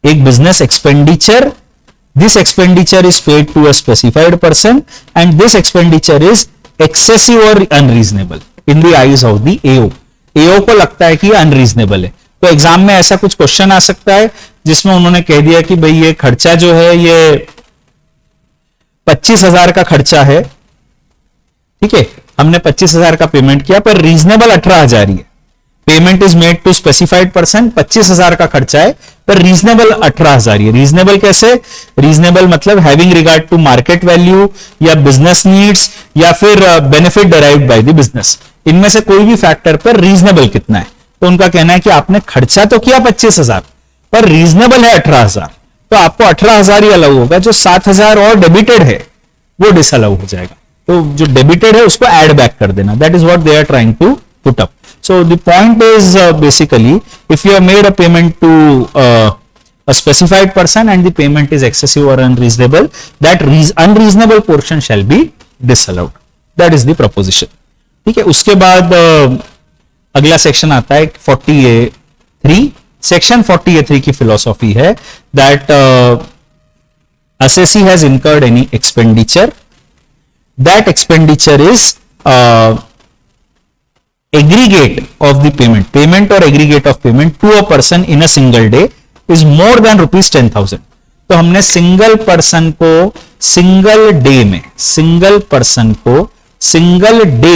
एक business expenditure. This expenditure is paid to a specified person and this expenditure is excessive और unreasonable in the eyes of the AO. AO को लगता है कि अनरीजनेबल है। तो एग्जाम में ऐसा कुछ क्वेश्चन आ सकता है जिसमें उन्होंने कह दिया कि भाई ये खर्चा जो है ये 25,000 का खर्चा है, ठीक है, हमने 25,000 का पेमेंट किया पर रीजनेबल 18,000 ही है। Payment is made to specified person, 25,000 का खर्चा है, पर रीजनेबल 18,000। ये रीजनेबल कैसे? रीजनेबल मतलब having regard to market value या बिजनेस नीड्स या फिर benefit derived by the business, इनमें से कोई भी फैक्टर पर रीजनेबल कितना है। तो उनका कहना है कि आपने खर्चा तो किया 25,000 पर रीजनेबल है 18,000, तो आपको 18,000 ही अलाउ होगा, जो 7,000 और डेबिटेड है वो डिसअलाउ हो जाएगा। तो जो डेबिटेड है उसको ऐड बैक कर देना, that is what they are trying to put up. So the point is basically if you have made a payment to a specified person and the payment is excessive or unreasonable, that unreasonable portion shall be disallowed. That is the proposition. ठीक है, उसके बाद अगला section आता है 40A3। Section 40A3 की philosophy है that assessee has incurred any expenditure, that expenditure is aggregate of the payment or aggregate of payment to a person in a single day is more than rupees 10,000। तो हमने single person को single day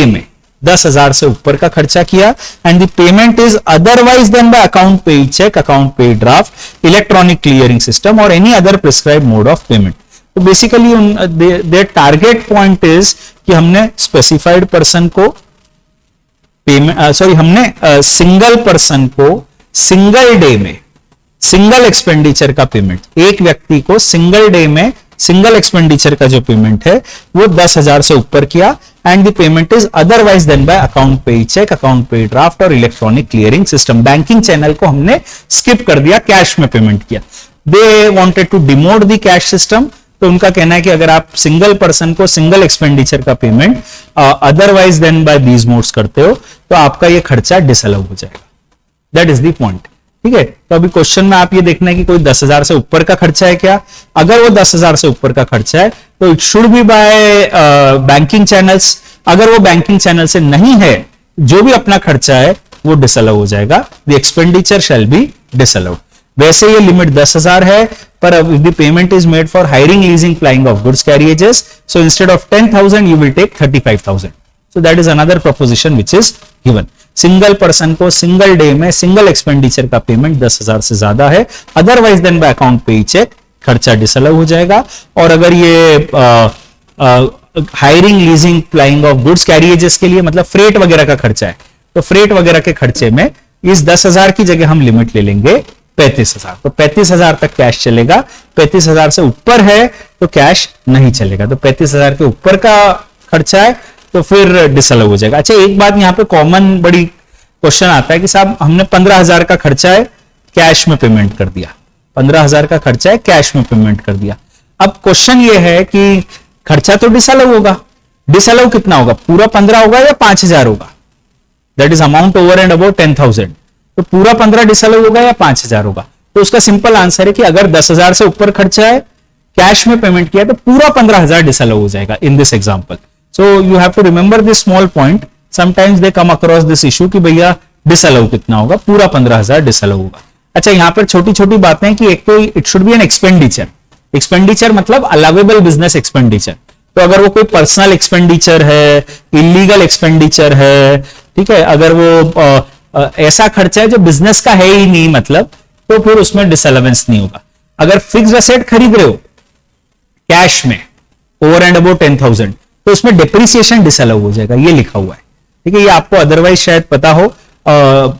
में 10,000 से ऊपर का खर्चा किया and the payment is otherwise than by account paid cheque, account paid draft, electronic clearing system और any other prescribe mode of payment. तो basically their target point is कि हमने स्पेसिफाइड पर्सन को हमने सिंगल पर्सन को single day में single expenditure का payment, एक व्यक्ति को सिंगल डे में सिंगल एक्सपेंडिचर का जो पेमेंट है वो 10,000 से ऊपर किया and the payment is otherwise than by account paid cheque, account paid draft और electronic clearing system. Banking channel को हमने स्किप कर दिया, कैश में पेमेंट किया। They wanted to demote the cash system. तो उनका कहना है कि अगर आप सिंगल पर्सन को सिंगल एक्सपेंडिचर का payment otherwise than by these modes करते हो तो आपका ये खर्चा डिसअलाउ हो जाएगा। That is the point. ठीक है, तो अभी क्वेश्चन में आप ये देखना है कि कोई 10,000 से ऊपर का खर्चा है क्या। अगर वो 10,000 से ऊपर का खर्चा है तो it should be by banking channels. अगर वो बैंकिंग चैनल से नहीं है, जो भी अपना खर्चा है वो डिसअलाउ हो जाएगा। The expenditure shall be disallowed. वैसे ये लिमिट 10,000 है, पर the payment is made for hiring, leasing, flying of goods carriages, so instead of 10,000 you will take 35,000। So that is another proposition which is given. Single person को single day में single expenditure का payment 10,000 से ज्यादा है, otherwise than by account पे cheque, खर्चा disallow हो जाएगा। और अगर ये hiring, leasing, flying of goods कैरियजेस के लिए मतलब फ्रेट वगैरह का खर्चा है, तो फ्रेट वगैरह के खर्चे में इस 10,000 की जगह हम लिमिट ले लेंगे 35,000। तो 35,000 तक कैश चलेगा। 35,000 से ऊपर है तो कैश नहीं चलेगा। तो 35,000 के ऊपर का खर्चा है तो फिर डिसअलाउ हो जाएगा। अच्छा, एक बात यहाँ पे कॉमन बड़ी क्वेश्चन आता है कि साहब हमने 15,000 का खर्चा है, कैश में पेमेंट कर दिया। 15,000 का खर्चा है, कैश में पेमेंट कर दिया। अब क्वेश्चन ये है कि खर्चा तो डिसअलाउ होगा, डिसअलाउ कितना होगा? पूरा 15 होगा या 5,000 होगा? That is amount over and about 10,000। तो पूरा 15 डिसअलाउ होगा या 5,000 होगा? तो उसका सिंपल आंसर है कि अगर 10,000 से ऊपर खर्चा है, कैश में पेमेंट किया, तो पूरा 15,000 डिसअलाउ हो जाएगा in this example. So you have to remember this small point. Sometimes they come across this issue कि भैया डिसअलाउ कितना होगा? पूरा 15,000 डिसअलाउ होगा। अच्छा, यहाँ पर छोटी छोटी बातें कि एक तो it should B an expenditure. Expenditure मतलब अलाउेबल बिजनेस एक्सपेंडिचर। तो अगर वो कोई पर्सनल एक्सपेंडिचर है, इलीगल एक्सपेंडिचर है, ठीक है, अगर वो ऐसा खर्चा है जो बिजनेस का है ही नहीं मतलब, तो फिर उसमें डिसअलावेंस नहीं होगा। अगर फिक्स्ड एसेट खरीद रहे हो कैश में ओवर एंड अबाउट 10,000 तो उसमें डिप्रिसिएशन डिसअलाउ हो जाएगा, ये लिखा हुआ है। ठीक है, ये आपको अदरवाइज शायद पता हो।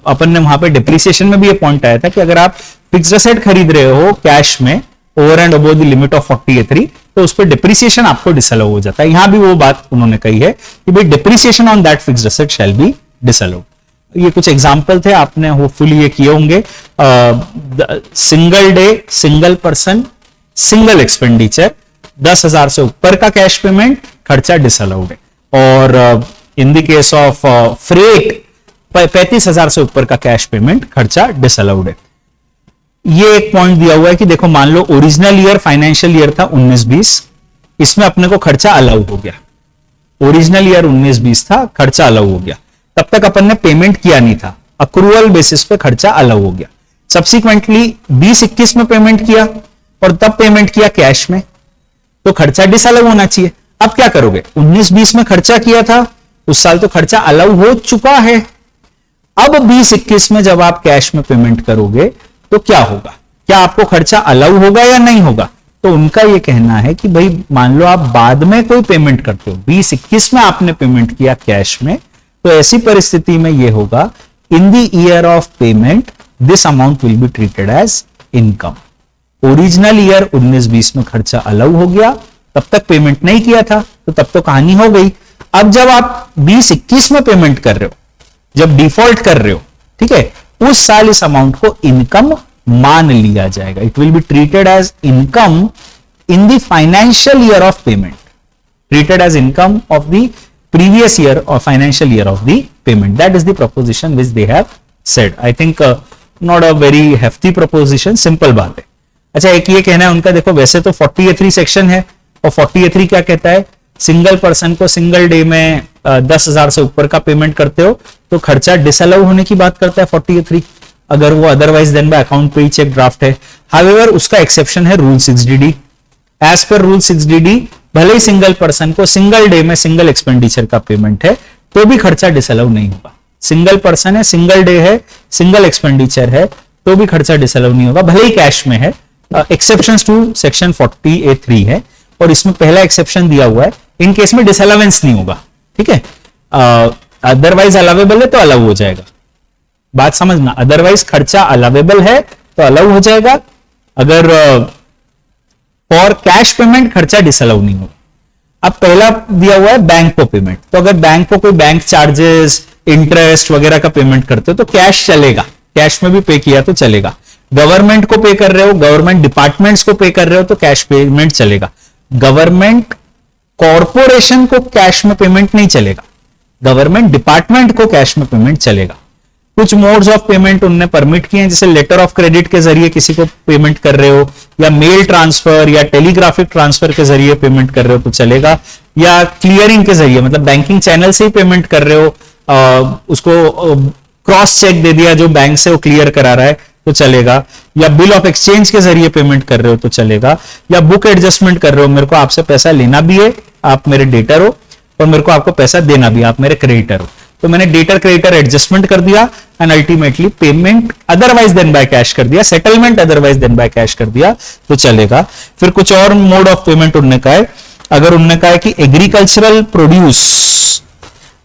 अपन ने वहां पे डिप्रिसिएशन में भी ये पॉइंट आया था कि अगर आप फिक्स्ड एसेट खरीद रहे हो कैश में over and about the limit of 40A3 तो उस पर डिप्रिसिएशन आपको डिसअलाउ हो जाता है। यहां भी वो बात उन्होंने कही है कि भाई depreciation on that fixed asset shell be disallowed. ये कुछ एग्जांपल थे, आपने होपफुली ये किए होंगे। Single day, single person, single expenditure, 10,000 से ऊपर का कैश पेमेंट, खर्चा डिसअलाउड है। और इन द केस ऑफ फ्रेट 35,000 से ऊपर का कैश पेमेंट, खर्चा डिसअलाउड है। ये एक पॉइंट दिया हुआ है कि देखो मान लो ओरिजिनल ईयर फाइनेंशियल ईयर था 19-20, इसमें अपने को खर्चा अलाउ हो गया। ओरिजिनल ईयर 19-20 था, खर्चा अलाउ हो गया। तब तक अपन ने पेमेंट किया नहीं था, अक्रूवल बेसिस पे खर्चा अलाउ हो गया। सब्सिक्वेंटली 20-21 में पेमेंट किया और तब पेमेंट किया कैश में, तो खर्चा डिसअलाउ होना चाहिए। अब क्या करोगे? 19-20 में खर्चा किया था, उस साल तो खर्चा अलाउ हो चुका है। अब 20-21 में जब आप कैश में पेमेंट करोगे तो क्या होगा, क्या आपको खर्चा अलाउ होगा या नहीं होगा? तो उनका यह कहना है कि भाई मान लो आप बाद में कोई पेमेंट करते हो, 20-21 में आपने पेमेंट किया कैश में, तो ऐसी परिस्थिति में यह होगा in the year of payment this amount will be treated as income. Original year 19-20 में खर्चा अलाउ हो गया, तब तक पेमेंट नहीं किया था तो तब तो कहानी हो गई। अब जब आप 20-21 में पेमेंट कर रहे हो, जब डिफॉल्ट कर रहे हो, ठीक है, उस साल इस अमाउंट को इनकम मान लिया जाएगा। It will be treated as income in the financial year of payment, treated as income of the previous year और financial year of the payment. That is the proposition which they have said. I think not a very hefty proposition, simple बात है। अच्छा, एक ये कहना है उनका, देखो वैसे तो 40A3 सेक्शन है और 40A3 क्या कहता है, सिंगल पर्सन को सिंगल डे में 10,000 से ऊपर का पेमेंट करते हो तो खर्चा डिसअलाउ होने की बात करता है 40A3, अगर वो अदरवाइज देन बाय अकाउंट पे चेक ड्राफ्ट है। हाउएवर उसका एक्सेप्शन है rule 6DD। As per rule 6DD भले ही सिंगल पर्सन को सिंगल डे में सिंगल एक्सपेंडिचर का पेमेंट है तो भी खर्चा डिसअलाउ नहीं होगा। सिंगल पर्सन है, सिंगल डे है, सिंगल एक्सपेंडिचर है तो भी खर्चा डिसअलाउ नहीं होगा, भले ही कैश में है। एक्सेप्शंस टू सेक्शन 40A3 है और इसमें पहला एक्सेप्शन दिया हुआ है, इन केस में डिसअलावेंस नहीं होगा, ठीक है। अदरवाइज अलावेबल है तो अलाउ हो जाएगा, बात समझना। अदरवाइज खर्चा अलावेबल है तो अलाउ हो जाएगा, अगर फॉर कैश पेमेंट खर्चा डिसअलाउ नहीं होगा। अब पहला दिया हुआ है बैंक को पेमेंट, तो अगर बैंक को कोई बैंक चार्जेस, इंटरेस्ट वगैरह का पेमेंट करते हो तो कैश चलेगा, कैश में भी पे किया तो चलेगा। गवर्नमेंट को पे कर रहे हो, गवर्नमेंट डिपार्टमेंट्स को पे कर रहे हो तो कैश पेमेंट चलेगा। गवर्नमेंट कॉरपोरेशन को कैश में पेमेंट नहीं चलेगा, गवर्नमेंट डिपार्टमेंट को कैश में पेमेंट चलेगा। कुछ मोड्स ऑफ पेमेंट उनने परमिट किए हैं, जैसे लेटर ऑफ क्रेडिट के जरिए किसी को पेमेंट कर रहे हो, या मेल ट्रांसफर या टेलीग्राफिक ट्रांसफर के जरिए पेमेंट कर रहे हो तो चलेगा, या क्लियरिंग के जरिए मतलब बैंकिंग चैनल से ही पेमेंट कर रहे हो, उसको क्रॉस चेक दे दिया जो बैंक से वो क्लियर करा रहा है तो चलेगा, या बिल ऑफ एक्सचेंज के जरिए पेमेंट कर रहे हो तो चलेगा, या बुक एडजस्टमेंट कर रहे हो, मेरे को आपसे पैसा लेना भी है, आप मेरे डेटर हो, और मेरे को आपको पैसा देना भी, आप मेरे क्रेडिटर हो, तो मैंने डेटर क्रेडिटर एडजस्टमेंट कर दिया and ultimately payment otherwise than by cash कर दिया, settlement otherwise than by cash कर दिया तो चलेगा। फिर कुछ और मोड ऑफ पेमेंट उन्होंने कहा है, अगर उन्होंने कहा है कि एग्रीकल्चरल प्रोड्यूस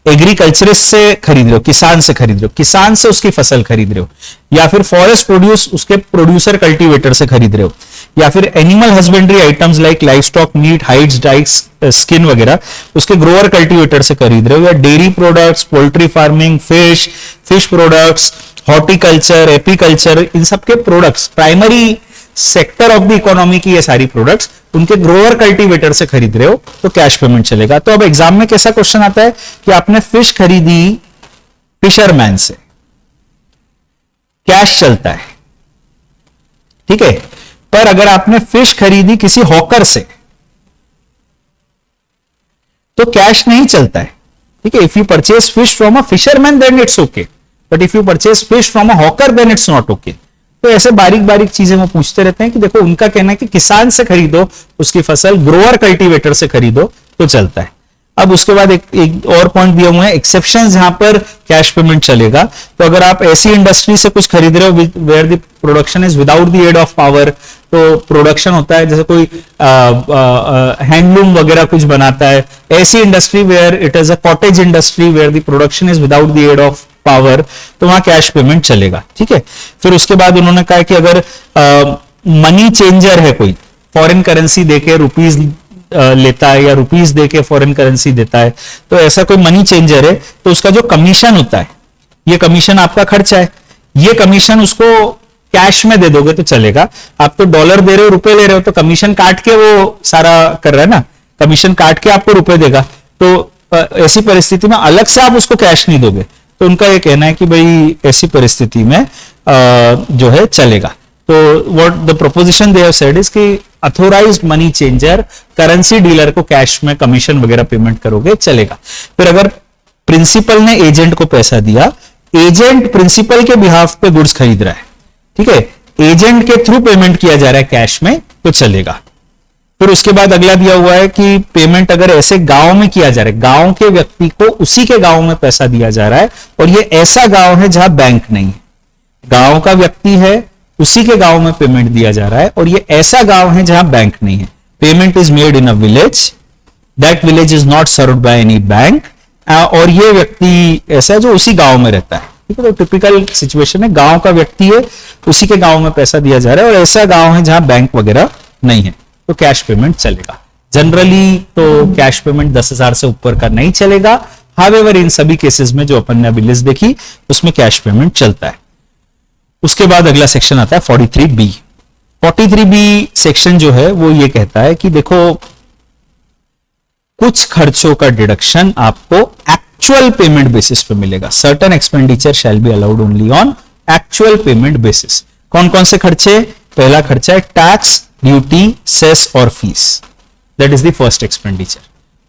एग्रीकल्चरिस्ट से खरीद रहे हो, किसान से खरीद रहे हो, किसान से उसकी फसल खरीद रहे हो, या फिर फॉरेस्ट प्रोड्यूस उसके प्रोड्यूसर कल्टीवेटर से खरीद रहे हो, या फिर animal husbandry items like livestock, meat, hides, dyes, skin वगैरह उसके ग्रोअर कल्टीवेटर से खरीद रहे हो, या dairy products, poultry farming, fish products, horticulture, apiculture, इन सबके products, primary sector of the economy की ये सारी प्रोडक्ट्स उनके ग्रोअर कल्टीवेटर से खरीद रहे हो तो कैश पेमेंट चलेगा। तो अब एग्जाम में कैसा क्वेश्चन आता है कि आपने फिश खरीदी फिशरमैन से, कैश चलता है, ठीक है, पर अगर आपने फिश खरीदी किसी हॉकर से तो कैश नहीं चलता है, ठीक है। If you purchase fish from a fisherman then it's okay, but if you purchase fish from a hawker then it's not okay. तो ऐसे बारीक बारीक चीजें वो पूछते रहते हैं कि देखो उनका कहना है कि किसान से खरीदो उसकी फसल, ग्रोअर कल्टीवेटर से खरीदो तो चलता है। अब उसके बाद एक और पॉइंट दिया हुआ है, एक्सेप्शन जहां पर कैश पेमेंट चलेगा। तो अगर आप ऐसी इंडस्ट्री से कुछ खरीद रहे हो where the production is without the aid of power, तो प्रोडक्शन होता है जैसे कोई हैंडलूम वगैरह कुछ बनाता है, ऐसी industry where it is a cottage industry where the production is without the aid of power, तो वहां कैश पेमेंट चलेगा, ठीक है। फिर उसके बाद उन्होंने कहा कि अगर मनी चेंजर है, कोई फॉरेन करेंसी देके रुपीज लेता है या रुपीज देके फॉरेन करेंसी देता है, तो ऐसा कोई मनी चेंजर है तो उसका जो कमीशन होता है, ये कमीशन आपका खर्चा है, ये कमीशन उसको कैश में दे दोगे तो चलेगा। आप तो डॉलर दे रहे हो, रुपए ले रहे हो, तो कमीशन काट के वो सारा कर रहा है ना, कमीशन काट के आपको रुपए देगा, तो ऐसी परिस्थिति में अलग से आप उसको कैश नहीं दोगे। तो उनका ये कहना है कि भाई ऐसी परिस्थिति में जो है चलेगा। तो what the proposition they have said is कि authorised money changer currency dealer को कैश में कमीशन वगैरह पेमेंट करोगे चलेगा। फिर अगर प्रिंसिपल ने एजेंट को पैसा दिया, एजेंट प्रिंसिपल के बिहाफ पे गुड्स खरीद रहा है, ठीक है, एजेंट के थ्रू पेमेंट किया जा रहा है कैश में तो चलेगा। फिर उसके बाद अगला दिया हुआ है कि पेमेंट अगर ऐसे गांव में किया जा रहा है, गांव के व्यक्ति को उसी के गांव में पैसा दिया जा रहा है, और ये ऐसा गांव है जहां बैंक नहीं है, गांव का व्यक्ति है, उसी के गांव में पेमेंट दिया जा रहा है, और ये ऐसा गांव है जहां बैंक नहीं है। Payment is made in a village, that village is not served by any bank, और ये व्यक्ति ऐसा है जो उसी गांव में रहता है। ठीक है, तो टिपिकल सिचुएशन है, गांव का व्यक्ति है, उसी के गांव में पैसा दिया जा रहा है, और ऐसा गांव है जहां बैंक वगैरह नहीं है, तो कैश पेमेंट चलेगा। जनरली तो कैश पेमेंट 10,000 से ऊपर का नहीं चलेगा। हावेवर इन सभी केसेस में जो अपन ने अभी लिस्ट देखी उसमें कैश पेमेंट चलता है। उसके बाद अगला सेक्शन आता है 43B। 43B सेक्शन जो है वो ये कहता है कि देखो, कुछ खर्चों का डिडक्शन आपको एक्चुअल पेमेंट बेसिस पे मिलेगा। Certain expenditure shall be allowed only on actual payment basis. कौन कौन से खर्चे? पहला खर्चा है टैक्स, ड्यूटी, सेस और fees. That is the first expenditure.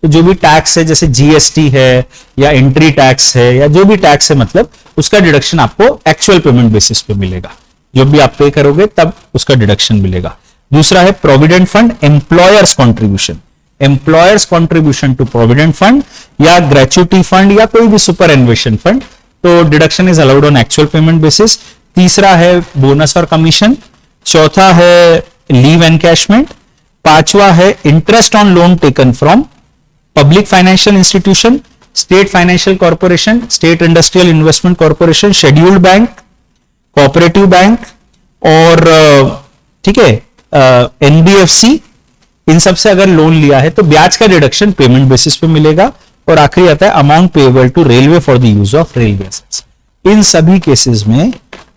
तो जो भी टैक्स है, जैसे जीएसटी है या एंट्री टैक्स है या जो भी टैक्स है, मतलब उसका डिडक्शन आपको एक्चुअल पेमेंट बेसिस पे मिलेगा। जो भी आप पे करोगे तब उसका डिडक्शन मिलेगा। दूसरा है provident fund, employer's contribution, employer's contribution to provident fund या ग्रेच्युटी फंड या कोई भी सुपर एन्वेशन फंड, तो deduction is allowed on actual payment basis. तीसरा है बोनस और कमीशन। चौथा है लीव एनकैशमेंट। पांचवा है interest on loan taken from public financial institution, state financial corporation, state industrial investment corporation, scheduled bank, cooperative bank और ठीक है एनबीएफसी। इन सब से अगर लोन लिया है तो ब्याज का डिडक्शन पेमेंट बेसिस पे मिलेगा। और आखिरी आता है amount payable to railway for the use of railway assets. इन सभी केसेस में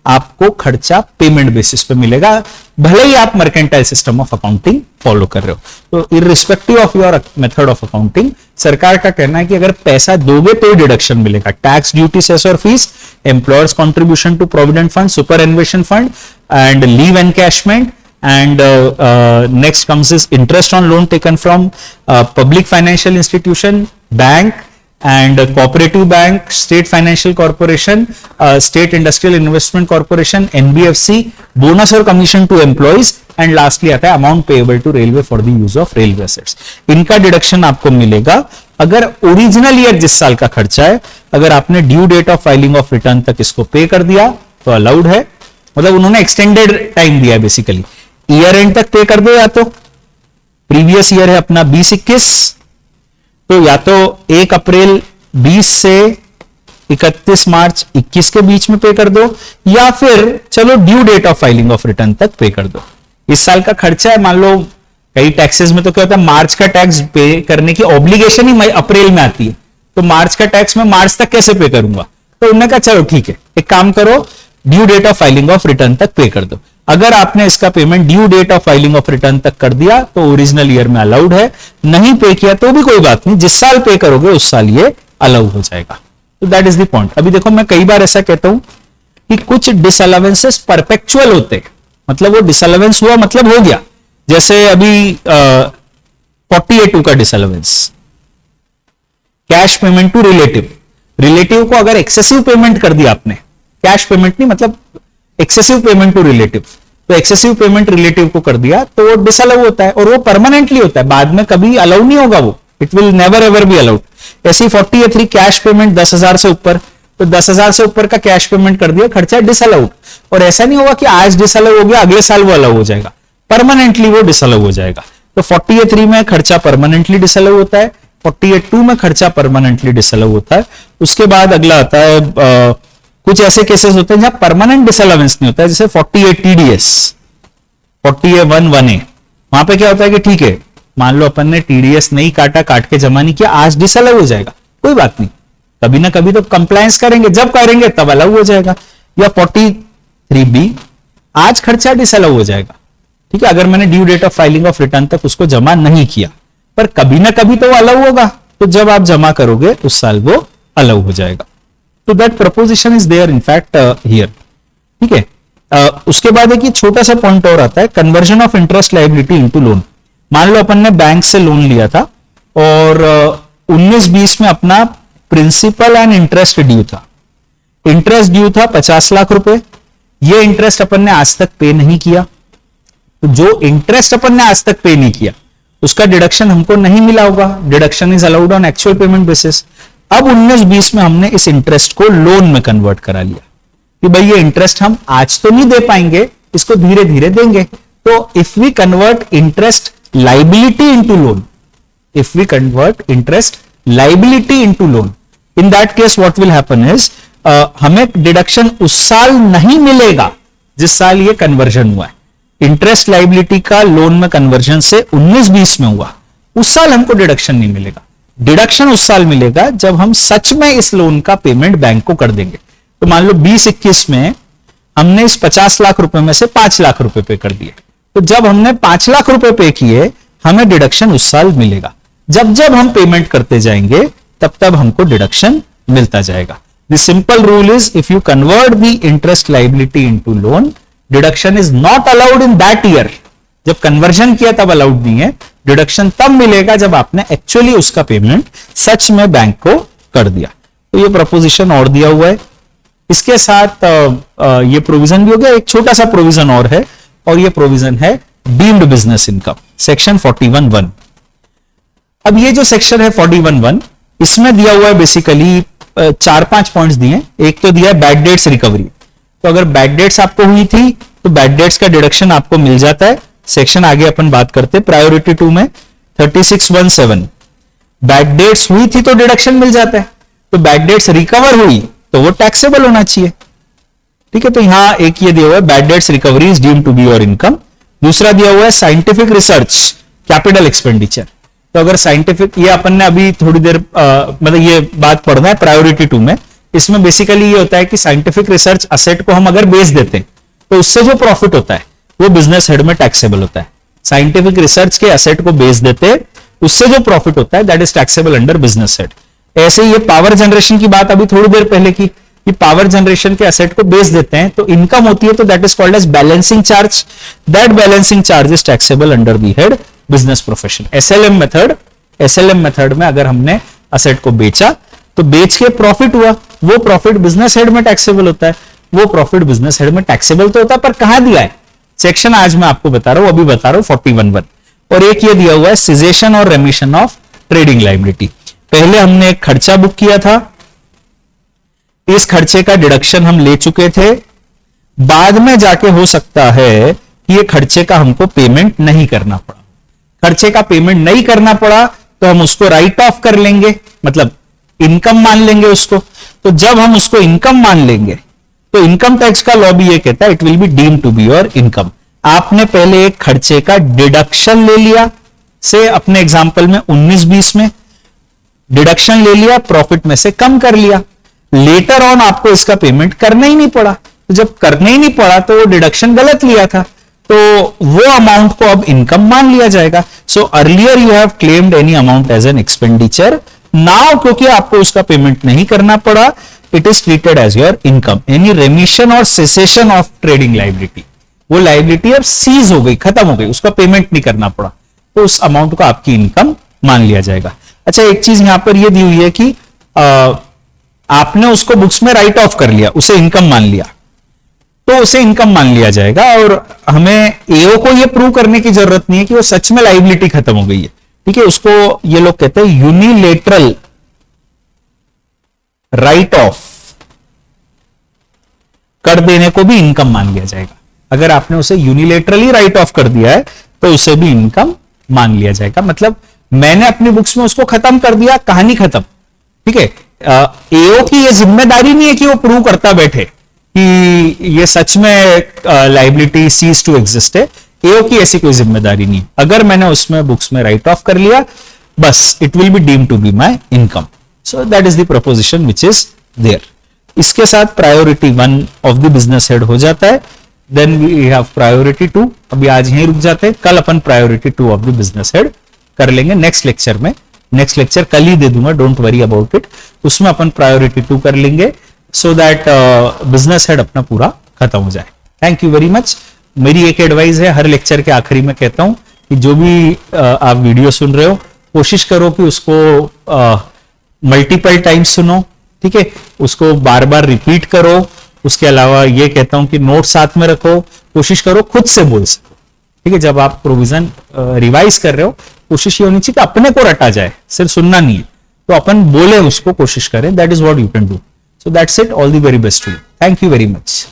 आपको खर्चा पेमेंट बेसिस पे मिलेगा, भले ही आप mercantile system of accounting follow कर रहे हो। तो irrespective of your method of accounting, सरकार का कहना है कि अगर पैसा दोगे तो डिडक्शन मिलेगा। टैक्स, ड्यूटी, सेस और fees, employer's contribution to provident fund, superannuation fund and leave encashment, and next comes is interest on loan taken from public financial institution, bank and cooperative bank, state financial corporation, state industrial investment corporation, NBFC, bonus और commission to employees and lastly आता है amount payable to railway for the use of railway assets। इनका deduction आपको मिलेगा अगर original year जिस साल का खर्चा है, अगर आपने due date of filing of return तक इसको पे कर दिया तो अलाउड है। मतलब उन्होंने एक्सटेंडेड टाइम दिया है बेसिकली, ईयर एंड तक पे कर दो, या तो प्रीवियस ईयर है अपना 20-21 तो या तो 1 अप्रैल 20 से 31 मार्च 21 के बीच में पे कर दो, या फिर चलो due date of filing of return तक पे कर दो। इस साल का खर्चा है, मान लो कई टैक्सेस में तो क्या होता है, मार्च का टैक्स पे करने की ऑब्लिगेशन ही अप्रैल में आती है, तो मार्च का टैक्स मैं मार्च तक कैसे पे करूंगा? तो उन्होंने कहा चलो ठीक है, एक काम करो, due date of filing of return तक पे कर दो। अगर आपने इसका payment due date of filing of return तक कर दिया तो ओरिजिनल ईयर में अलाउड है, नहीं पे किया तो भी कोई बात नहीं, जिस साल पे करोगे उस साल ये अलाउ हो जाएगा। तो दैट इज द पॉइंट। अभी देखो, मैं कई बार ऐसा कहता हूं कि कुछ डिसअलावेंसेस परपेचुअल होते हैं, मतलब वो डिसअलावेंस हुआ मतलब हो गया। जैसे अभी 48 का disallowance, cash payment to relative, relative को अगर एक्सेसिव पेमेंट कर दिया आपने, कैश पेमेंट नहीं मतलब एक्सेसिव पेमेंट टू रिलेटिव, तो एक्सेसिव पेमेंट रिलेटिव को कर दिया तो वो डिसअलाउ होता है और वो परमानेंटली होता है, बाद में कभी अलाउ नहीं होगा, वो it will never ever be allowed. ऐसी 43 कैश पेमेंट 10,000 से ऊपर, तो 10,000 से ऊपर का कैश पेमेंट कर दिया, खर्चा डिसअलाउड। और ऐसा नहीं होगा कि आज डिसअलाउ हो गया अगले साल वो अलाउ हो जाएगा, परमानेंटली वो डिसअलाउ हो जाएगा। तो 48 में खर्चा परमानेंटली डिसअलाउ होता है, 48 में खर्चा परमानेंटली डिसअलाउ होता है। उसके बाद अगला आता है कुछ ऐसे केसेस होते हैं जहां परमानेंट डिसअलावेंस नहीं होता है, जैसे 48 टीडीएस, 48(1)(1)(a), वहां पे क्या होता है कि ठीक है, मान लो अपन ने टीडीएस नहीं काटा, काट के जमा नहीं किया, आज डिसअलाउ हो जाएगा, कोई बात नहीं, कभी ना कभी तो कंप्लायंस करेंगे, जब करेंगे तब अलाउ हो जाएगा। या 43B, आज खर्चा डिसअलाउ हो जाएगा, ठीक है, अगर मैंने due date of filing of return तक उसको जमा नहीं किया, पर कभी ना कभी तो अलाउ होगा, तो जब आप जमा करोगे उस साल वो अलाउ हो जाएगा। तो that proposition is there in fact here, ठीक है। उसके बाद एक छोटा सा पॉइंट और आता है, conversion of interest liability into loan. मान लो अपन ने बैंक से लोन लिया था और 19-20 में अपना प्रिंसिपल एंड इंटरेस्ट ड्यू था, इंटरेस्ट ड्यू था 50 लाख रुपए, ये इंटरेस्ट अपन ने आज तक पे नहीं किया, तो जो इंटरेस्ट अपन ने आज तक पे नहीं किया उसका डिडक्शन हमको नहीं मिला होगा, deduction is allowed on actual payment basis. अब 19-20 में हमने इस इंटरेस्ट को लोन में कन्वर्ट करा लिया कि भाई ये इंटरेस्ट हम आज तो नहीं दे पाएंगे, इसको धीरे धीरे देंगे। तो if we convert interest liability into loan, if we convert interest liability into loan, in that case what will happen is हमें डिडक्शन उस साल नहीं मिलेगा जिस साल ये कन्वर्जन हुआ है। इंटरेस्ट लाइबिलिटी का लोन में कन्वर्जन से 19-20 में हुआ, उस साल हमको डिडक्शन नहीं मिलेगा। डिडक्शन उस साल मिलेगा जब हम सच में इस लोन का पेमेंट बैंक को कर देंगे। तो मान लो 20-21 में हमने इस 50 लाख रुपए में से 5 लाख रुपए पे कर दिए, तो जब हमने 5 लाख रुपए पे किए हमें डिडक्शन उस साल मिलेगा। जब जब हम पेमेंट करते जाएंगे तब तब हमको डिडक्शन मिलता जाएगा। The simple rule is if you convert the interest liability into loan, deduction is not allowed in that year. जब कन्वर्जन किया तब अलाउड नहीं है, डिडक्शन तब मिलेगा जब आपने एक्चुअली उसका पेमेंट सच में बैंक को कर दिया। तो ये प्रपोजिशन और दिया हुआ है, इसके साथ ये प्रोविजन भी हो गया। एक छोटा सा प्रोविजन और है, और ये प्रोविजन है डीम्ड बिजनेस इनकम, सेक्शन 41(1). अब ये जो सेक्शन है 41(1), इसमें दिया हुआ है बेसिकली 4-5 पॉइंट्स दिए। एक तो दिया है बैड डेट्स रिकवरी, तो अगर बैड डेट्स आपको हुई थी तो बैड डेट्स का डिडक्शन आपको मिल जाता है। सेक्शन आगे अपन बात करते, प्रायोरिटी 2 में 36(1)(7), बैड डेट्स हुई थी तो डिडक्शन मिल जाता है, तो बैड डेट्स रिकवर हुई तो वो टैक्सेबल होना चाहिए। ठीक है, तो यहां एक ये दिया हुआ है bad debts recovery is deemed to be your income. दूसरा दिया हुआ है साइंटिफिक रिसर्च कैपिटल एक्सपेंडिचर। तो अगर साइंटिफिक, ये अपन ने अभी थोड़ी देर मतलब ये बात पढ़ना है प्रायोरिटी 2 में। इसमें बेसिकली ये होता है कि साइंटिफिक रिसर्च असेट को हम अगर बेच देते हैं तो उससे जो प्रॉफिट होता है वो बिजनेस हेड में टैक्सेबल होता है। साइंटिफिक रिसर्च के असेट को बेच देते उससे जो प्रॉफिट होता है that is taxable under business head. ऐसे ही ये पावर जनरेशन की बात अभी थोड़ी देर पहले की, कि पावर जनरेशन के असेट को बेच देते हैं तो इनकम होती है, तो that is called as balancing charge. That balancing charge is taxable under the head business profession. SLM method में अगर हमने असेट को बेचा तो बेच के प्रॉफिट हुआ, वो प्रॉफिट बिजनेस हेड में टैक्सेबल होता है। वो प्रॉफिट बिजनेस हेड में टैक्सेबल तो होता है, पर कहां दिया है सेक्शन आज मैं आपको बता रहा हूं, अभी बता रहा हूं 41(1). और एक ये दिया हुआ है सीजेशन और रेमिशन ऑफ ट्रेडिंग लायबिलिटी। पहले हमने एक खर्चा बुक किया था, इस खर्चे का डिडक्शन हम ले चुके थे, बाद में जाके हो सकता है कि ये खर्चे का हमको पेमेंट नहीं करना पड़ा। खर्चे का पेमेंट नहीं करना पड़ा तो हम उसको राइट ऑफ कर लेंगे, मतलब इनकम मान लेंगे उसको। तो जब हम उसको इनकम मान लेंगे तो इनकम टैक्स का लॉ भी ये कहता है it will be deemed to be your income. आपने पहले एक खर्चे का डिडक्शन ले लिया, से अपने एग्जांपल में 19-20 में डिडक्शन ले लिया, प्रॉफिट में से कम कर लिया, लेटर ऑन आपको इसका पेमेंट करना ही नहीं पड़ा। तो जब करना ही नहीं पड़ा तो वो डिडक्शन गलत लिया था, तो वो अमाउंट को अब इनकम मान लिया जाएगा। So earlier you have claimed any amount as an expenditure, now क्योंकि आपको उसका पेमेंट नहीं करना पड़ा, it is treated as your income. Any remission और सेसेशन ऑफ ट्रेडिंग लायबिलिटी, वो लायबिलिटी अब सीज हो गई, खत्म हो गई, उसका पेमेंट नहीं करना पड़ा, तो उस अमाउंट को आपकी इनकम मान लिया जाएगा। अच्छा, एक चीज यहां पर ये दी हुई है कि आपने उसको बुक्स में राइट ऑफ कर लिया, उसे इनकम मान लिया, तो उसे इनकम मान लिया जाएगा, और हमें एओ को यह प्रूव करने की जरूरत नहीं है कि वो सच में लायबिलिटी खत्म हो गई है। ठीक है, उसको ये लोग कहते हैं यूनिलेटरल राइट ऑफ कर देने को भी इनकम मान लिया जाएगा। अगर आपने उसे यूनिलेटरली राइट ऑफ कर दिया है तो उसे भी इनकम मान लिया जाएगा। मतलब मैंने अपनी बुक्स में उसको खत्म कर दिया, कहानी खत्म। ठीक है, एओ की यह जिम्मेदारी नहीं है कि वो प्रूव करता बैठे कि ये सच में लायबिलिटी सीज टू एग्जिस्ट है। एओ की ऐसी कोई जिम्मेदारी नहीं। अगर मैंने उसमें बुक्स में राइट ऑफ कर लिया, बस it will be deemed to be my income. So that is the proposition which is there. इसके साथ priority 1 of the business head हो जाता है। Then we have priority 2। अभी आज यहीं रुक जाते हैं, कल अपन priority 2 of the business head कर लेंगे नेक्स्ट लेक्चर में। नेक्स्ट लेक्चर कल ही दे दूंगा, डोंट वरी अबाउट इट। उसमें अपन प्रायोरिटी 2 कर लेंगे सो दैट बिजनेस हेड अपना पूरा खत्म हो जाए। Thank you very much. मेरी एक एडवाइस है, हर लेक्चर के आखिरी में कहता हूं कि जो भी आप वीडियो सुन रहे हो कोशिश करो कि उसको मल्टीपल टाइम सुनो। ठीक है, उसको बार बार रिपीट करो। उसके अलावा ये कहता हूं कि नोट साथ में रखो, कोशिश करो खुद से बोल सको। ठीक है, जब आप प्रोविजन रिवाइज कर रहे हो कोशिश ये होनी चाहिए कि अपने को रटा जाए, सिर्फ सुनना नहीं है, तो अपन बोले उसको, कोशिश करें, that is what you can do. So that's it. All the very best to you. Thank you very much.